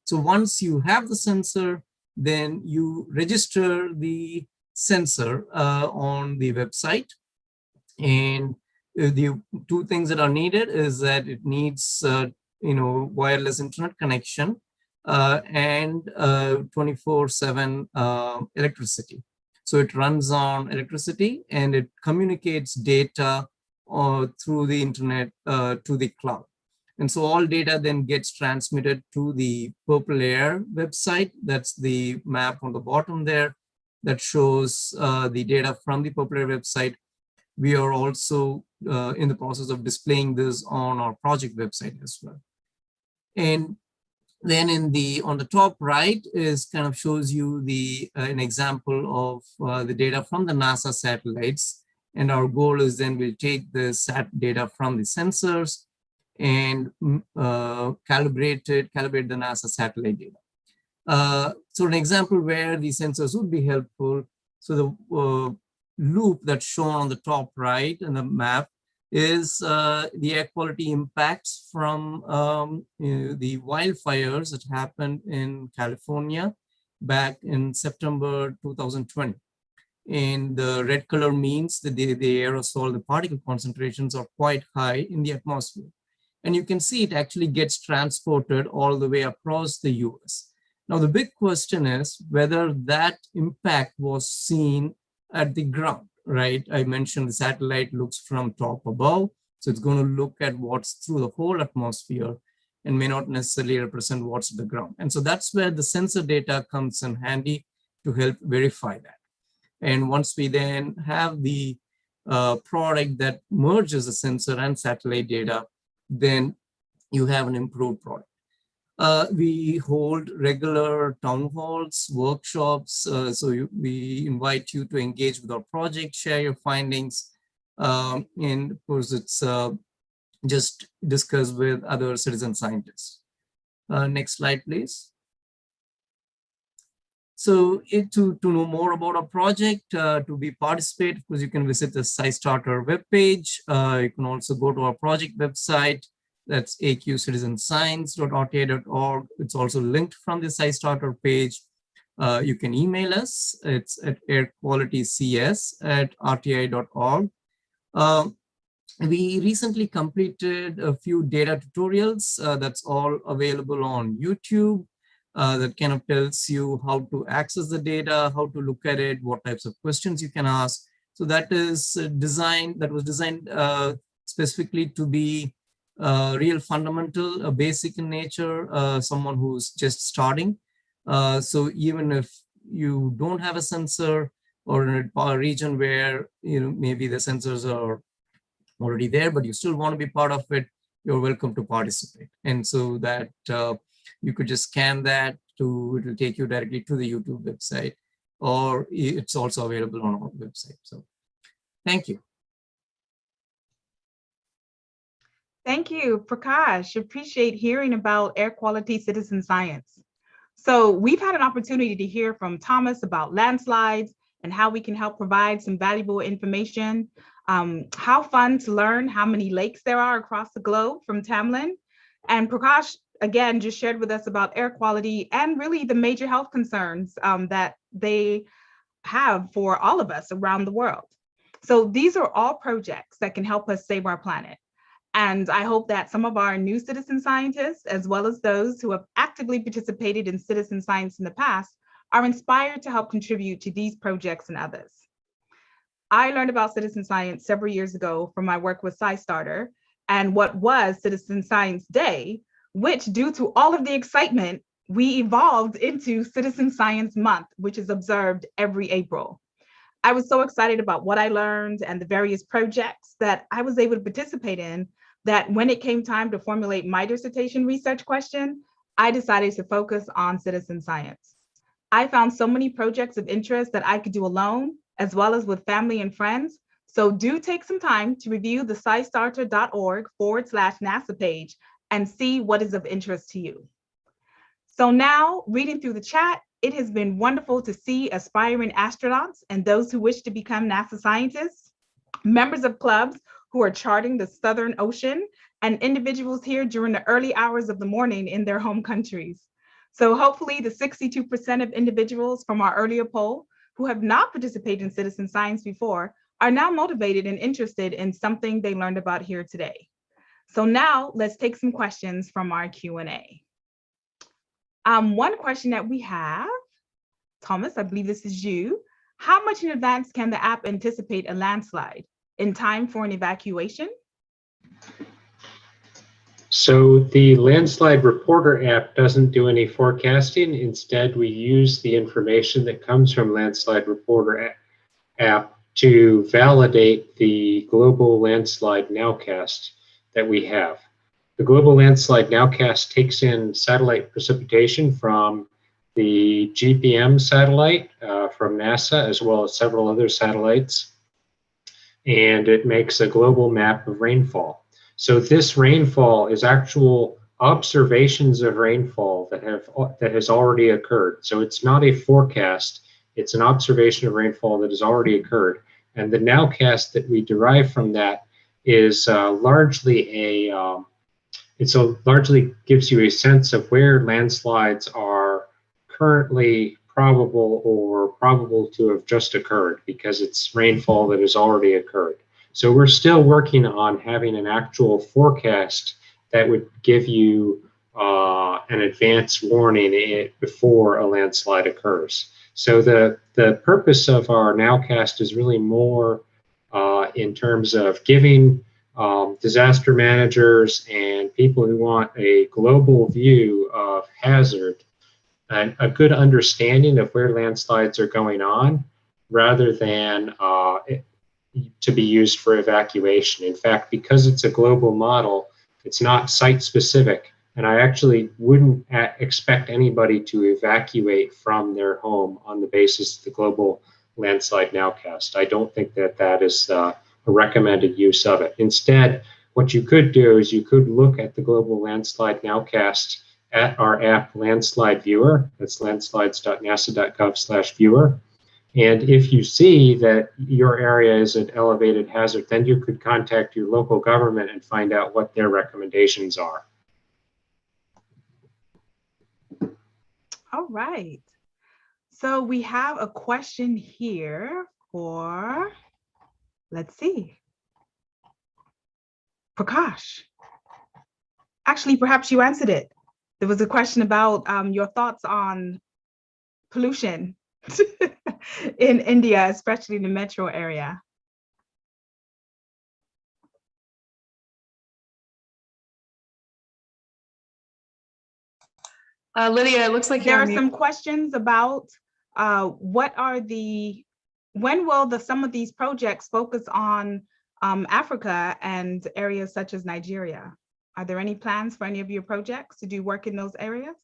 So once you have the sensor, then you register the sensor on the website. And the two things that are needed is that it needs wireless internet connection and 24/7 electricity. So it runs on electricity and it communicates data through the internet to the cloud. And so all data then gets transmitted to the Purple Air website. That's the map on the bottom there that shows the data from the Purple Air website. We are also in the process of displaying this on our project website as well. And then on the top right is kind of shows you an example of the data from the NASA satellites. And our goal is then we'll take the sat data from the sensors and calibrate the NASA satellite data. So an example where the sensors would be helpful. So the loop that's shown on the top right in the map is the air quality impacts from the wildfires that happened in California back in September 2020. And the red color means that the aerosol, the particle concentrations are quite high in the atmosphere. And you can see it actually gets transported all the way across the US. Now, the big question is whether that impact was seen at the ground, right? I mentioned the satellite looks from top above. So it's going to look at what's through the whole atmosphere and may not necessarily represent what's at the ground. And so that's where the sensor data comes in handy to help verify that. And once we then have the product that merges the sensor and satellite data, then you have an improved product. We hold regular town halls, workshops, so we invite you to engage with our project, share your findings, and of course it's just discuss with other citizen scientists. Next slide, please. So to know more about our project, to be participate, of course, you can visit the SciStarter webpage. You can also go to our project website. That's aqcitizenscience.rti.org. It's also linked from the SciStarter page. You can email us. It's at airqualitycs@rti.org. We recently completed a few data tutorials that's all available on YouTube. That kind of tells you how to access the data, how to look at it, what types of questions you can ask. So that was designed specifically to be real fundamental, basic in nature, someone who's just starting. So even if you don't have a sensor or in a region where maybe the sensors are already there, but you still want to be part of it, you're welcome to participate. And so that you could just scan that it will take you directly to the YouTube website, or it's also available on our website. So thank you. Thank you, Prakash. Appreciate hearing about air quality citizen science. So we've had an opportunity to hear from Thomas about landslides and how we can help provide some valuable information. How fun to learn how many lakes there are across the globe from Tamlin. And Prakash, again, just shared with us about air quality and really the major health concerns that they have for all of us around the world. So these are all projects that can help us save our planet. And I hope that some of our new citizen scientists, as well as those who have actively participated in citizen science in the past, are inspired to help contribute to these projects and others. I learned about citizen science several years ago from my work with SciStarter and what was Citizen Science Day, which, due to all of the excitement, we evolved into Citizen Science Month, which is observed every April. I was so excited about what I learned and the various projects that I was able to participate in that when it came time to formulate my dissertation research question, I decided to focus on citizen science. I found so many projects of interest that I could do alone, as well as with family and friends. So do take some time to review the SciStarter.org/NASA page and see what is of interest to you. So now, reading through the chat, it has been wonderful to see aspiring astronauts and those who wish to become NASA scientists. members of clubs who are charting the Southern Ocean, and individuals here during the early hours of the morning in their home countries. So hopefully the 62% of individuals from our earlier poll who have not participated in citizen science before are now motivated and interested in something they learned about here today. So now let's take some questions from our Q&A. One question that we have, Thomas, I believe this is you. How much in advance can the app anticipate a landslide in time for an evacuation? So the Landslide Reporter app doesn't do any forecasting. Instead, we use the information that comes from Landslide Reporter app to validate the global landslide nowcast that we have. The global landslide nowcast takes in satellite precipitation from the GPM satellite from NASA, as well as several other satellites, and it makes a global map of rainfall. So this rainfall is actual observations of rainfall that has already occurred. So it's not a forecast, it's an observation of rainfall that has already occurred. And the nowcast that we derive from that is largely largely gives you a sense of where landslides are currently probable or probable to have just occurred, because it's rainfall that has already occurred. So we're still working on having an actual forecast that would give you an advance warning before a landslide occurs. So the purpose of our nowcast is really more in terms of giving disaster managers and people who want a global view of hazard and a good understanding of where landslides are going on, rather than to be used for evacuation. In fact, because it's a global model, it's not site specific, and I actually wouldn't expect anybody to evacuate from their home on the basis of the global landslide nowcast. I don't think that that is a recommended use of it. Instead, what you could do is you could look at the global landslide nowcast at our app Landslide Viewer. That's landslides.nasa.gov/viewer. And if you see that your area is an elevated hazard, then you could contact your local government and find out what their recommendations are. All right. So we have a question here for, let's see, Prakash. Actually, perhaps you answered it. There was a question about your thoughts on pollution in India, especially in the metro area. Lydia, it looks like there are some questions about when will some of these projects focus on Africa and areas such as Nigeria? Are there any plans for any of your projects to do work in those areas?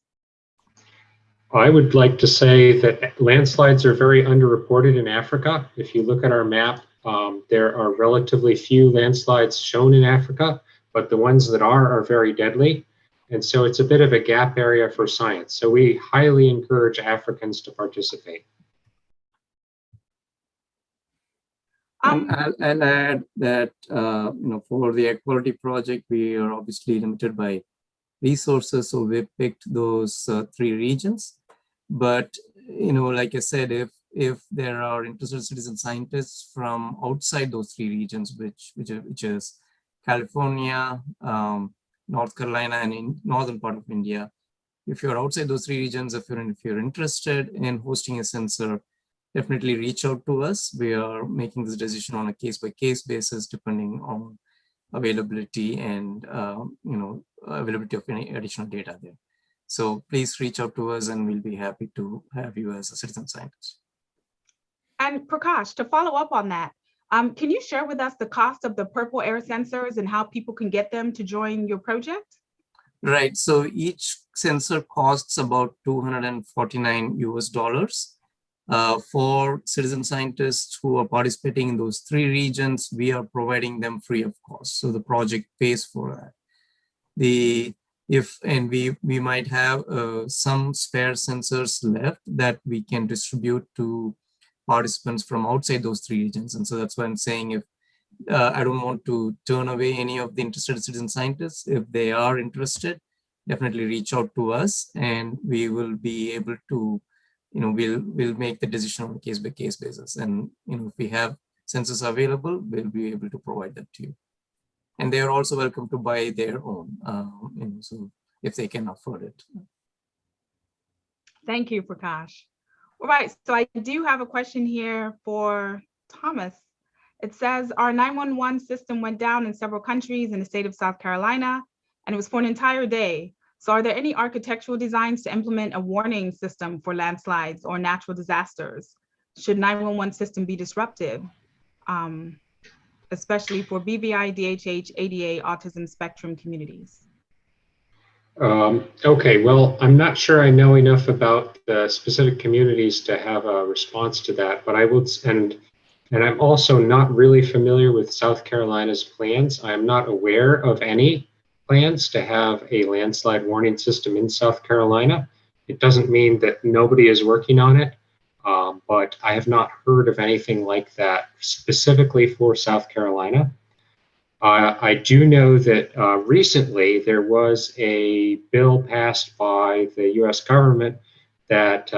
I would like to say that landslides are very underreported in Africa. If you look at our map, there are relatively few landslides shown in Africa, but the ones that are very deadly. And so it's a bit of a gap area for science. So we highly encourage Africans to participate. I'll add that for the air quality project, we are obviously limited by resources, so we picked those 3 regions. But like I said, if there are interested citizen scientists from outside those 3 regions, which is California, North Carolina, and in northern part of India, if you're outside those 3 regions, if you're interested in hosting a sensor, definitely reach out to us. We are making this decision on a case-by-case basis, depending on availability and availability of any additional data there. So please reach out to us, and we'll be happy to have you as a citizen scientist. And Prakash, to follow up on that, can you share with us the cost of the purple air sensors and how people can get them to join your project? Right. So each sensor costs about $249 US. For citizen scientists who are participating in those 3 regions, we are providing them free of cost. So the project pays for that. We might have some spare sensors left that we can distribute to participants from outside those 3 regions. And so that's why I'm saying I don't want to turn away any of the interested citizen scientists. If they are interested, definitely reach out to us, and we will be able to, we'll make the decision on a case-by-case basis. And if we have sensors available, we'll be able to provide that to you. And they are also welcome to buy their own, so if they can afford it. Thank you, Prakash. All right, so I do have a question here for Thomas. It says our 911 system went down in several countries in the state of South Carolina, and it was for an entire day. So are there any architectural designs to implement a warning system for landslides or natural disasters? Should 911 system be disrupted, especially for BVI, DHH, ADA, autism spectrum communities? Okay, well, I'm not sure I know enough about the specific communities to have a response to that, but I would, and I'm also not really familiar with South Carolina's plans. I am not aware of any plans to have a landslide warning system in South Carolina. It doesn't mean that nobody is working on it, but I have not heard of anything like that specifically for South Carolina. I do know that recently there was a bill passed by the US government that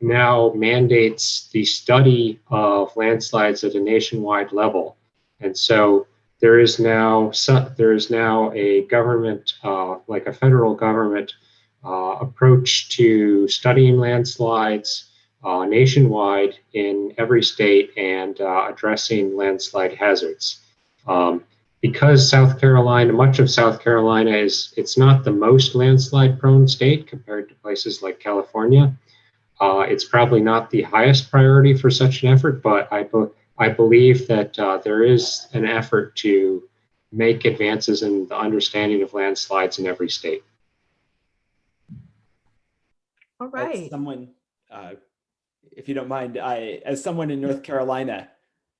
now mandates the study of landslides at a nationwide level. And so there is now a government, like a federal government approach to studying landslides nationwide in every state and addressing landslide hazards. Because South Carolina, much of South Carolina it's not the most landslide prone state compared to places like California. It's probably not the highest priority for such an effort, but I believe that there is an effort to make advances in the understanding of landslides in every state. All right. As someone, if you don't mind, as someone in North Carolina,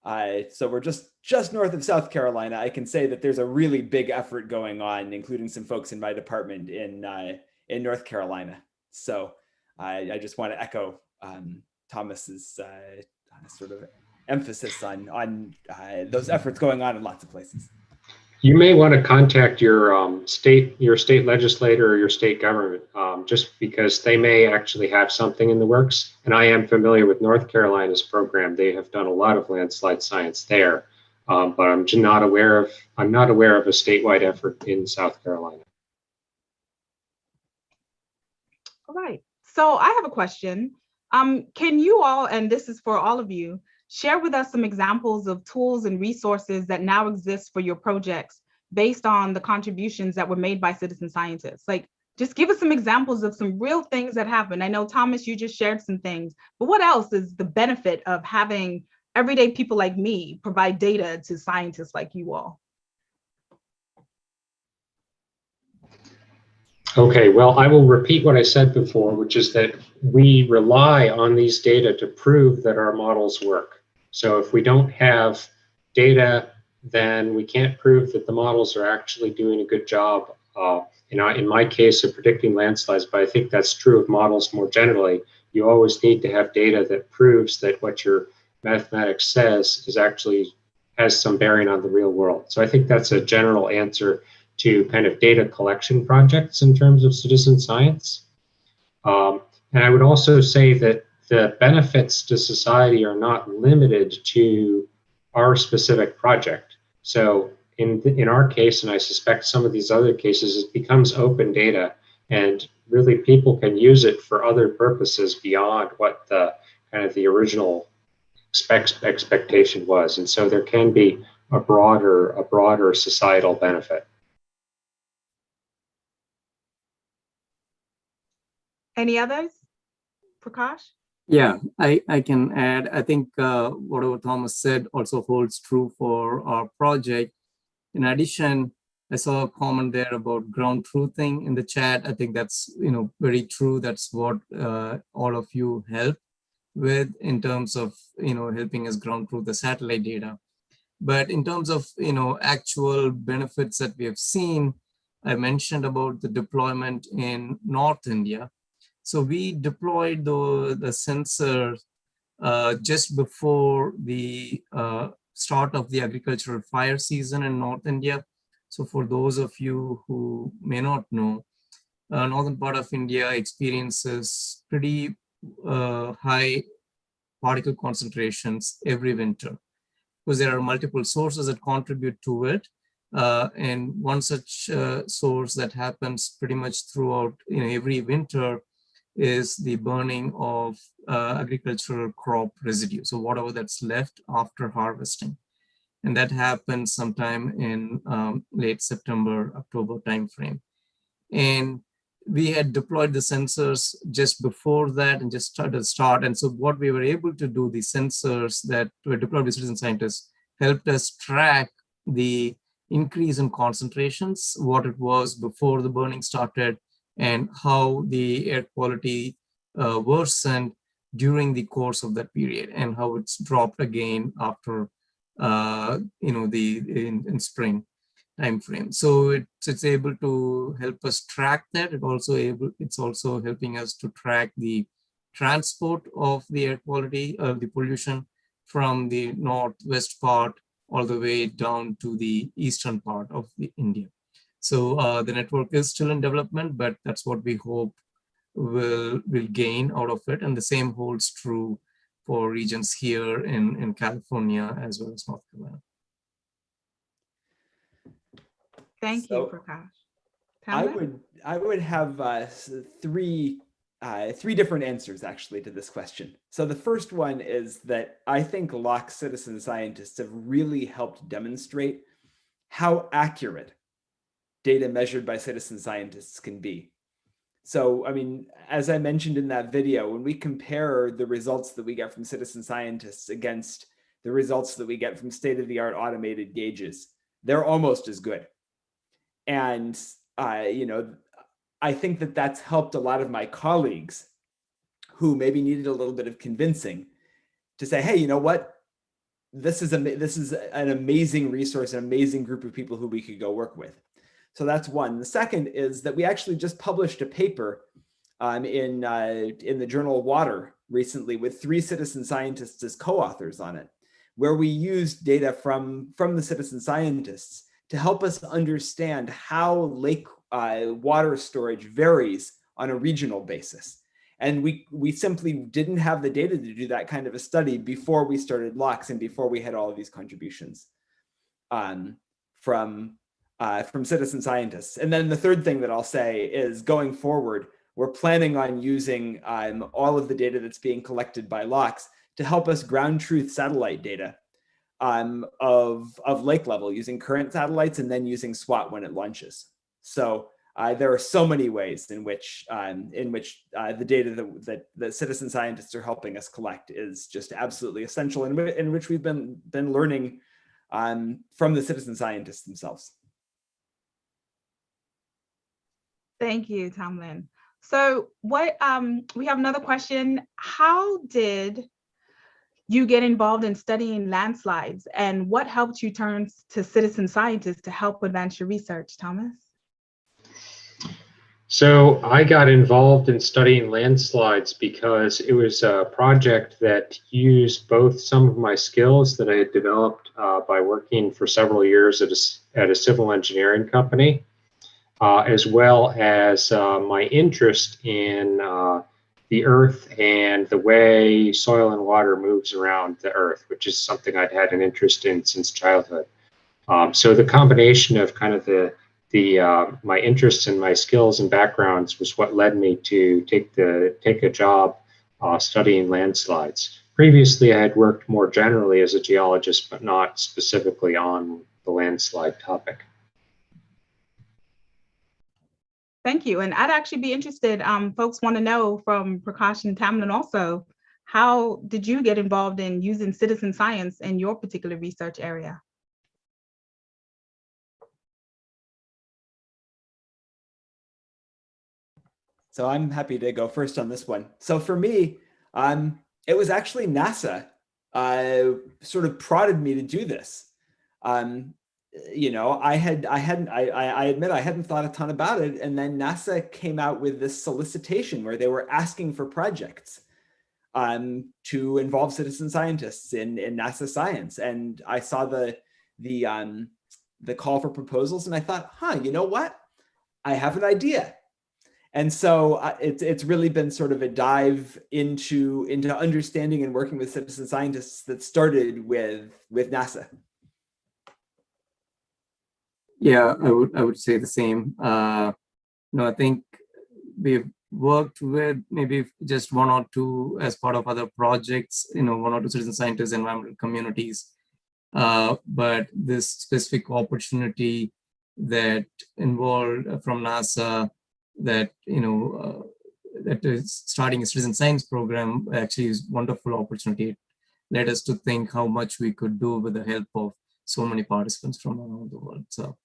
so we're just north of South Carolina, I can say that there's a really big effort going on, including some folks in my department in North Carolina. So I just want to echo Thomas's sort of emphasis on those efforts going on in lots of places. You may want to contact your state legislator or your state government, just because they may actually have something in the works. And I am familiar with North Carolina's program. They have done a lot of landslide science there, but I'm not aware of a statewide effort in South Carolina. All right. So I have a question. Can you all, and this is for all of you, share with us some examples of tools and resources that now exist for your projects based on the contributions that were made by citizen scientists? Like, just give us some examples of some real things that happened. I know, Thomas, you just shared some things, but what else is the benefit of having everyday people like me provide data to scientists like you all? Okay, well, I will repeat what I said before, which is that we rely on these data to prove that our models work. So if we don't have data, then we can't prove that the models are actually doing a good job. In my case of predicting landslides, but I think that's true of models more generally. You always need to have data that proves that what your mathematics says has some bearing on the real world. So I think that's a general answer to kind of data collection projects in terms of citizen science. And I would also say that the benefits to society are not limited to our specific project. So in our case, and I suspect some of these other cases, it becomes open data, and really people can use it for other purposes beyond what the kind of the original expectation was. And so there can be a broader societal benefit. Any others? Prakash? Yeah, I can add. I think whatever Thomas said also holds true for our project. In addition, I saw a comment there about ground truthing in the chat. I think that's very true. That's what all of you help with in terms of helping us ground truth the satellite data. But in terms of actual benefits that we have seen, I mentioned about the deployment in North India. So we deployed the sensor just before the start of the agricultural fire season in North India. So for those of you who may not know, northern part of India experiences pretty high particle concentrations every winter, because there are multiple sources that contribute to it. And one such source that happens pretty much throughout every winter is the burning of agricultural crop residue. So whatever that's left after harvesting. And that happens sometime in late September, October timeframe. And we had deployed the sensors just before that and just start. And so what we were able to do, the sensors that were deployed with citizen scientists helped us track the increase in concentrations, what it was before the burning started, and how the air quality worsened during the course of that period, and how it's dropped again after in spring time frame. So it's able to help us track that. It's also helping us to track the transport of the air quality of the pollution from the northwest part all the way down to the eastern part of India. So the network is still in development, but that's what we hope will gain out of it. And the same holds true for regions here in California as well as North Carolina. Thank you, Prakash. I would have three different answers actually to this question. So the first one is that I think Locke citizen scientists have really helped demonstrate how accurate data measured by citizen scientists can be. So, I mean, as I mentioned in that video, when we compare the results that we get from citizen scientists against the results that we get from state-of-the-art automated gauges, they're almost as good. And, I think that that's helped a lot of my colleagues who maybe needed a little bit of convincing to say, hey, you know what? This is an amazing resource, an amazing group of people who we could go work with. So that's one. The second is that we actually just published a paper in the journal Water recently with 3 citizen scientists as co-authors on it, where we used data from the citizen scientists to help us understand how lake water storage varies on a regional basis. And we simply didn't have the data to do that kind of a study before we started LOX and before we had all of these contributions from citizen scientists. And then the third thing that I'll say is going forward, we're planning on using all of the data that's being collected by LOX to help us ground truth satellite data of lake level using current satellites and then using SWAT when it launches. So there are so many ways in which the data that citizen scientists are helping us collect is just absolutely essential, and in which we've been learning from the citizen scientists themselves. Thank you, Tamlin. So we have another question. How did you get involved in studying landslides, and what helped you turn to citizen scientists to help advance your research, Thomas? So I got involved in studying landslides because it was a project that used both some of my skills that I had developed by working for several years at a civil engineering company, as well as my interest in the earth and the way soil and water moves around the earth, which is something I'd had an interest in since childhood. So the combination of kind of my interests and my skills and backgrounds was what led me to take a job studying landslides. Previously, I had worked more generally as a geologist, but not specifically on the landslide topic. Thank you. And I'd actually be interested, folks want to know from Prakash and Tamlin also, how did you get involved in using citizen science in your particular research area? So I'm happy to go first on this one. So for me, it was actually NASA sort of prodded me to do this. You know, I admit I hadn't thought a ton about it, and then NASA came out with this solicitation where they were asking for projects. to involve citizen scientists in NASA science. And I saw the call for proposals, and I thought, you know what? I have an idea. And so it's really been sort of a dive into understanding and working with citizen scientists that started with NASA. Yeah, I would say the same. I think we've worked with maybe just one or two as part of other projects, one or two citizen scientists, environmental communities. But this specific opportunity that involved from NASA, that that is starting a citizen science program, actually is a wonderful opportunity. It led us to think how much we could do with the help of so many participants from around the world. So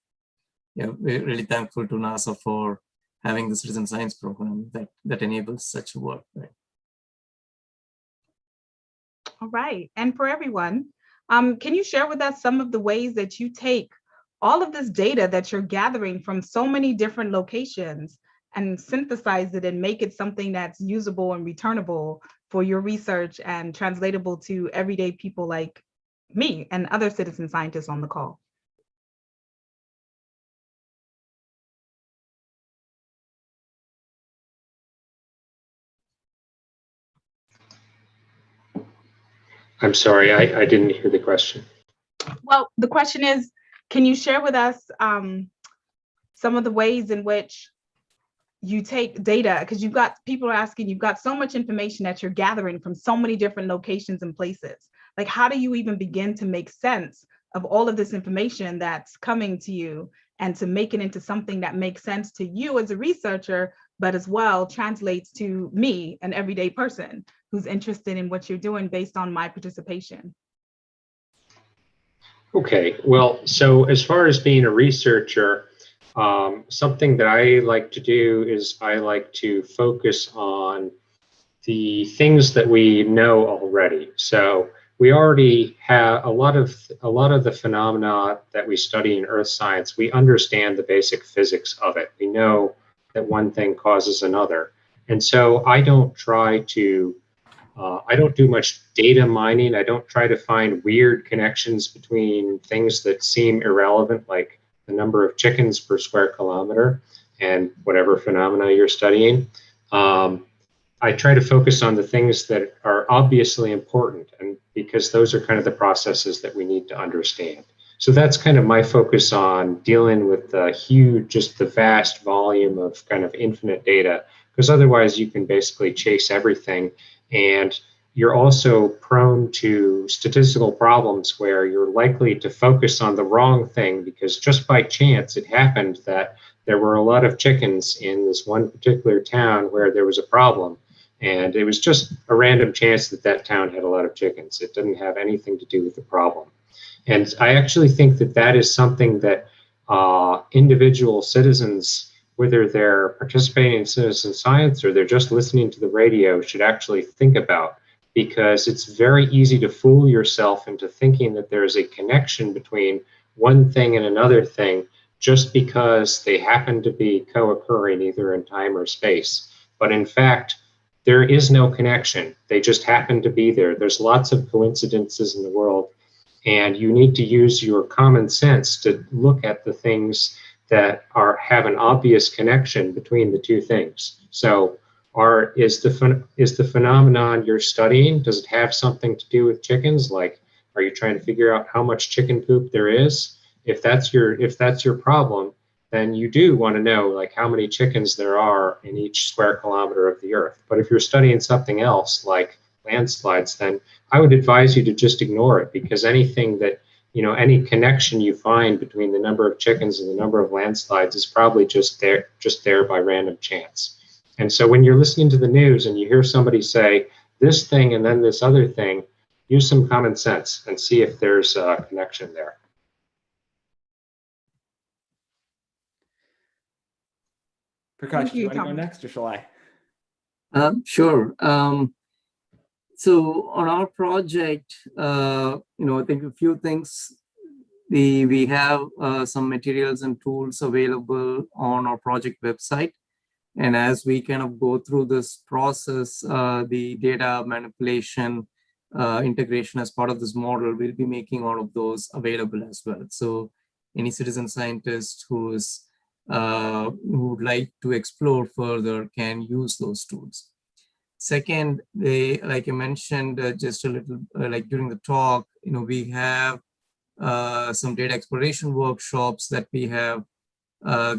yeah, we're really thankful to NASA for having the citizen science program that enables such work. Right? All right, and for everyone, can you share with us some of the ways that you take all of this data that you're gathering from so many different locations and synthesize it and make it something that's usable and returnable for your research and translatable to everyday people like me and other citizen scientists on the call? I'm sorry, I didn't hear the question. Well, the question is, can you share with us some of the ways in which you take data, because people are asking, you've got so much information that you're gathering from so many different locations and places. Like, how do you even begin to make sense of all of this information that's coming to you and to make it into something that makes sense to you as a researcher, but as well translates to me, an everyday person who's interested in what you're doing based on my participation? Okay, well, so as far as being a researcher, something that I like to do is I like to focus on the things that we know already. So we already have a lot of the phenomena that we study in earth science. We understand the basic physics of it. We know that one thing causes another. And so I don't try to I don't do much data mining. I don't try to find weird connections between things that seem irrelevant, like the number of chickens per square kilometer and whatever phenomena you're studying. I try to focus on the things that are obviously important, and because those are kind of the processes that we need to understand. So that's kind of my focus on dealing with just the vast volume of kind of infinite data, because otherwise you can basically chase everything. And you're also prone to statistical problems where you're likely to focus on the wrong thing, because just by chance it happened that there were a lot of chickens in this one particular town where there was a problem. And it was just a random chance that that town had a lot of chickens. It didn't have anything to do with the problem. And I actually think that that is something that individual citizens, whether they're participating in citizen science or they're just listening to the radio, should actually think about, because it's very easy to fool yourself into thinking that there's a connection between one thing and another thing just because they happen to be co-occurring either in time or space. But in fact, there is no connection. They just happen to be there. There's lots of coincidences in the world, and you need to use your common sense to look at the things that have an obvious connection between the two things. So is the phenomenon you're studying, does it have something to do with chickens? Like, are you trying to figure out how much chicken poop there is? If that's your problem, then you do want to know like how many chickens there are in each square kilometer of the earth. But if you're studying something else like landslides, then I would advise you to just ignore it, because anything that any connection you find between the number of chickens and the number of landslides is probably just there by random chance. And so when you're listening to the news and you hear somebody say this thing and then this other thing, use some common sense and see if there's a connection there. Prakash, do you want to go next, or shall I? Sure. So on our project, I think a few things. We have some materials and tools available on our project website. And as we kind of go through this process, the data manipulation, integration as part of this model, we'll be making all of those available as well. So any citizen scientist who would like to explore further can use those tools. Second, like I mentioned just a little like during the talk, we have some data exploration workshops that we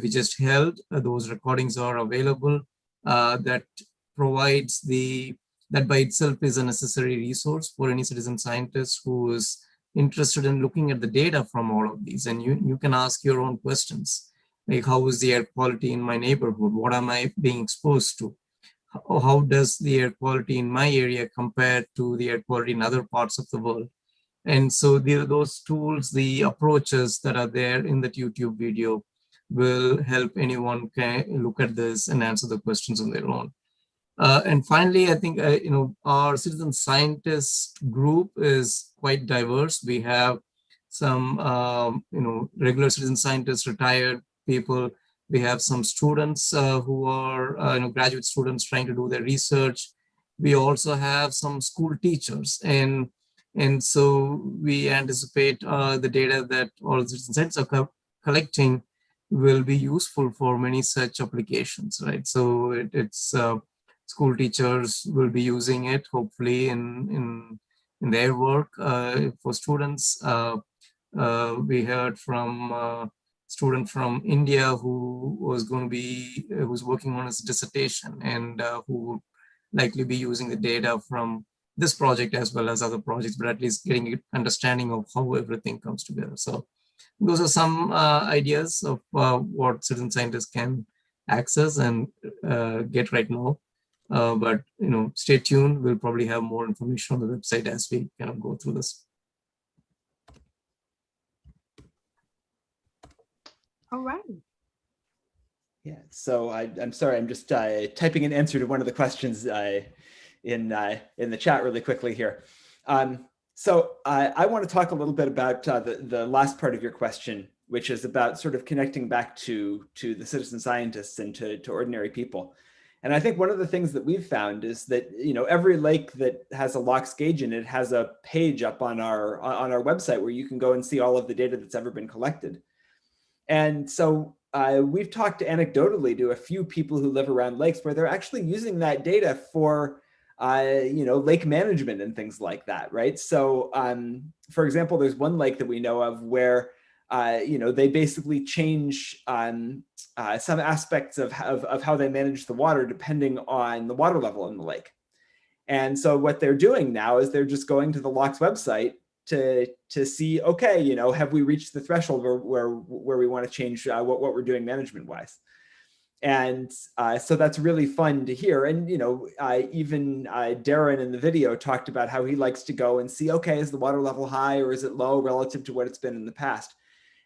just held. Those recordings are available. That provides that by itself is a necessary resource for any citizen scientist who is interested in looking at the data from all of these. And you can ask your own questions, like how is the air quality in my neighborhood? What am I being exposed to? How does the air quality in my area compare to the air quality in other parts of the world? And so those tools, the approaches that are there in that YouTube video will help anyone look at this and answer the questions on their own. And finally, I think our citizen scientist group is quite diverse. We have some regular citizen scientists, retired people. We have some students who are graduate students trying to do their research. We also have some school teachers, and so we anticipate the data that all citizen scientists are collecting will be useful for many such applications, right? So it's school teachers will be using it hopefully in their work. For students, we heard from a student from India who was working on his dissertation, and who would likely be using the data from this project as well as other projects, but at least getting an understanding of how everything comes together. So those are some ideas of what citizen scientists can access and get right now. But stay tuned. We'll probably have more information on the website as we kind of go through this. All right. Yeah. So I'm sorry. I'm just typing an answer to one of the questions in the chat really quickly here. So I want to talk a little bit about the last part of your question, which is about sort of connecting back to the citizen scientists and to ordinary people. And I think one of the things that we've found is that every lake that has a LOX gauge in it has a page up on our website where you can go and see all of the data that's ever been collected. And so we've talked anecdotally to a few people who live around lakes where they're actually using that data for lake management and things like that, right? So, for example, there's one lake that we know of where, they basically change some aspects of how they manage the water depending on the water level in the lake. And so what they're doing now is they're just going to the LOX website to see, okay, have we reached the threshold where we want to change what we're doing management-wise. And so that's really fun to hear. And, even Darren in the video talked about how he likes to go and see, okay, is the water level high or is it low relative to what it's been in the past?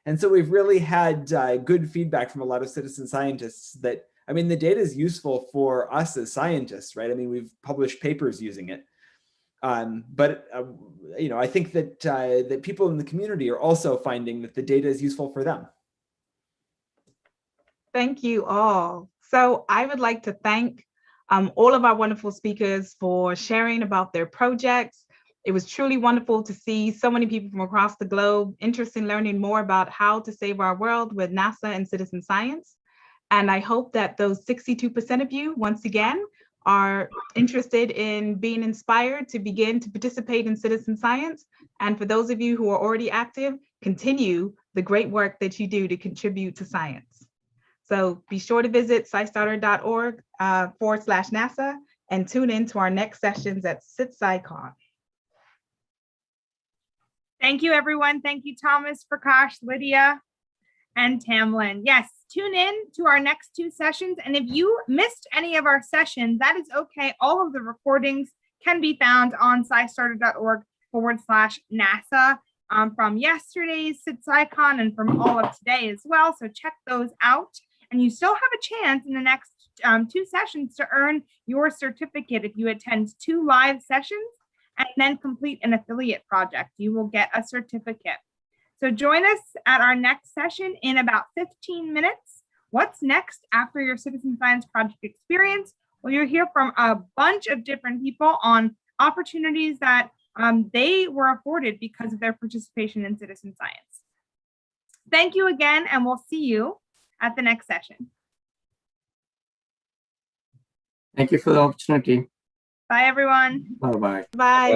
And so we've really had good feedback from a lot of citizen scientists that, the data is useful for us as scientists, right? We've published papers using it. But I think that that people in the community are also finding that the data is useful for them. Thank you all. So I would like to thank all of our wonderful speakers for sharing about their projects. It was truly wonderful to see so many people from across the globe interested in learning more about how to save our world with NASA and citizen science. And I hope that those 62% of you, once again, are interested in being inspired to begin to participate in citizen science. And for those of you who are already active, continue the great work that you do to contribute to science. So be sure to visit SciStarter.org/NASA and tune in to our next sessions at CitSciCon. Thank you, everyone. Thank you, Thomas, Prakash, Lydia, and Tamlin. Yes, tune in to our next two sessions. And if you missed any of our sessions, that is okay. All of the recordings can be found on SciStarter.org/NASA from yesterday's CitSciCon and from all of today as well. So check those out. And you still have a chance in the next two sessions to earn your certificate if you attend 2 live sessions and then complete an affiliate project. You will get a certificate. So join us at our next session in about 15 minutes, What's next after your citizen science project experience? Well, you'll hear from a bunch of different people on opportunities that they were afforded because of their participation in citizen science. Thank you again, and we'll see you at the next session. Thank you for the opportunity. Bye, everyone. Bye-bye. Bye.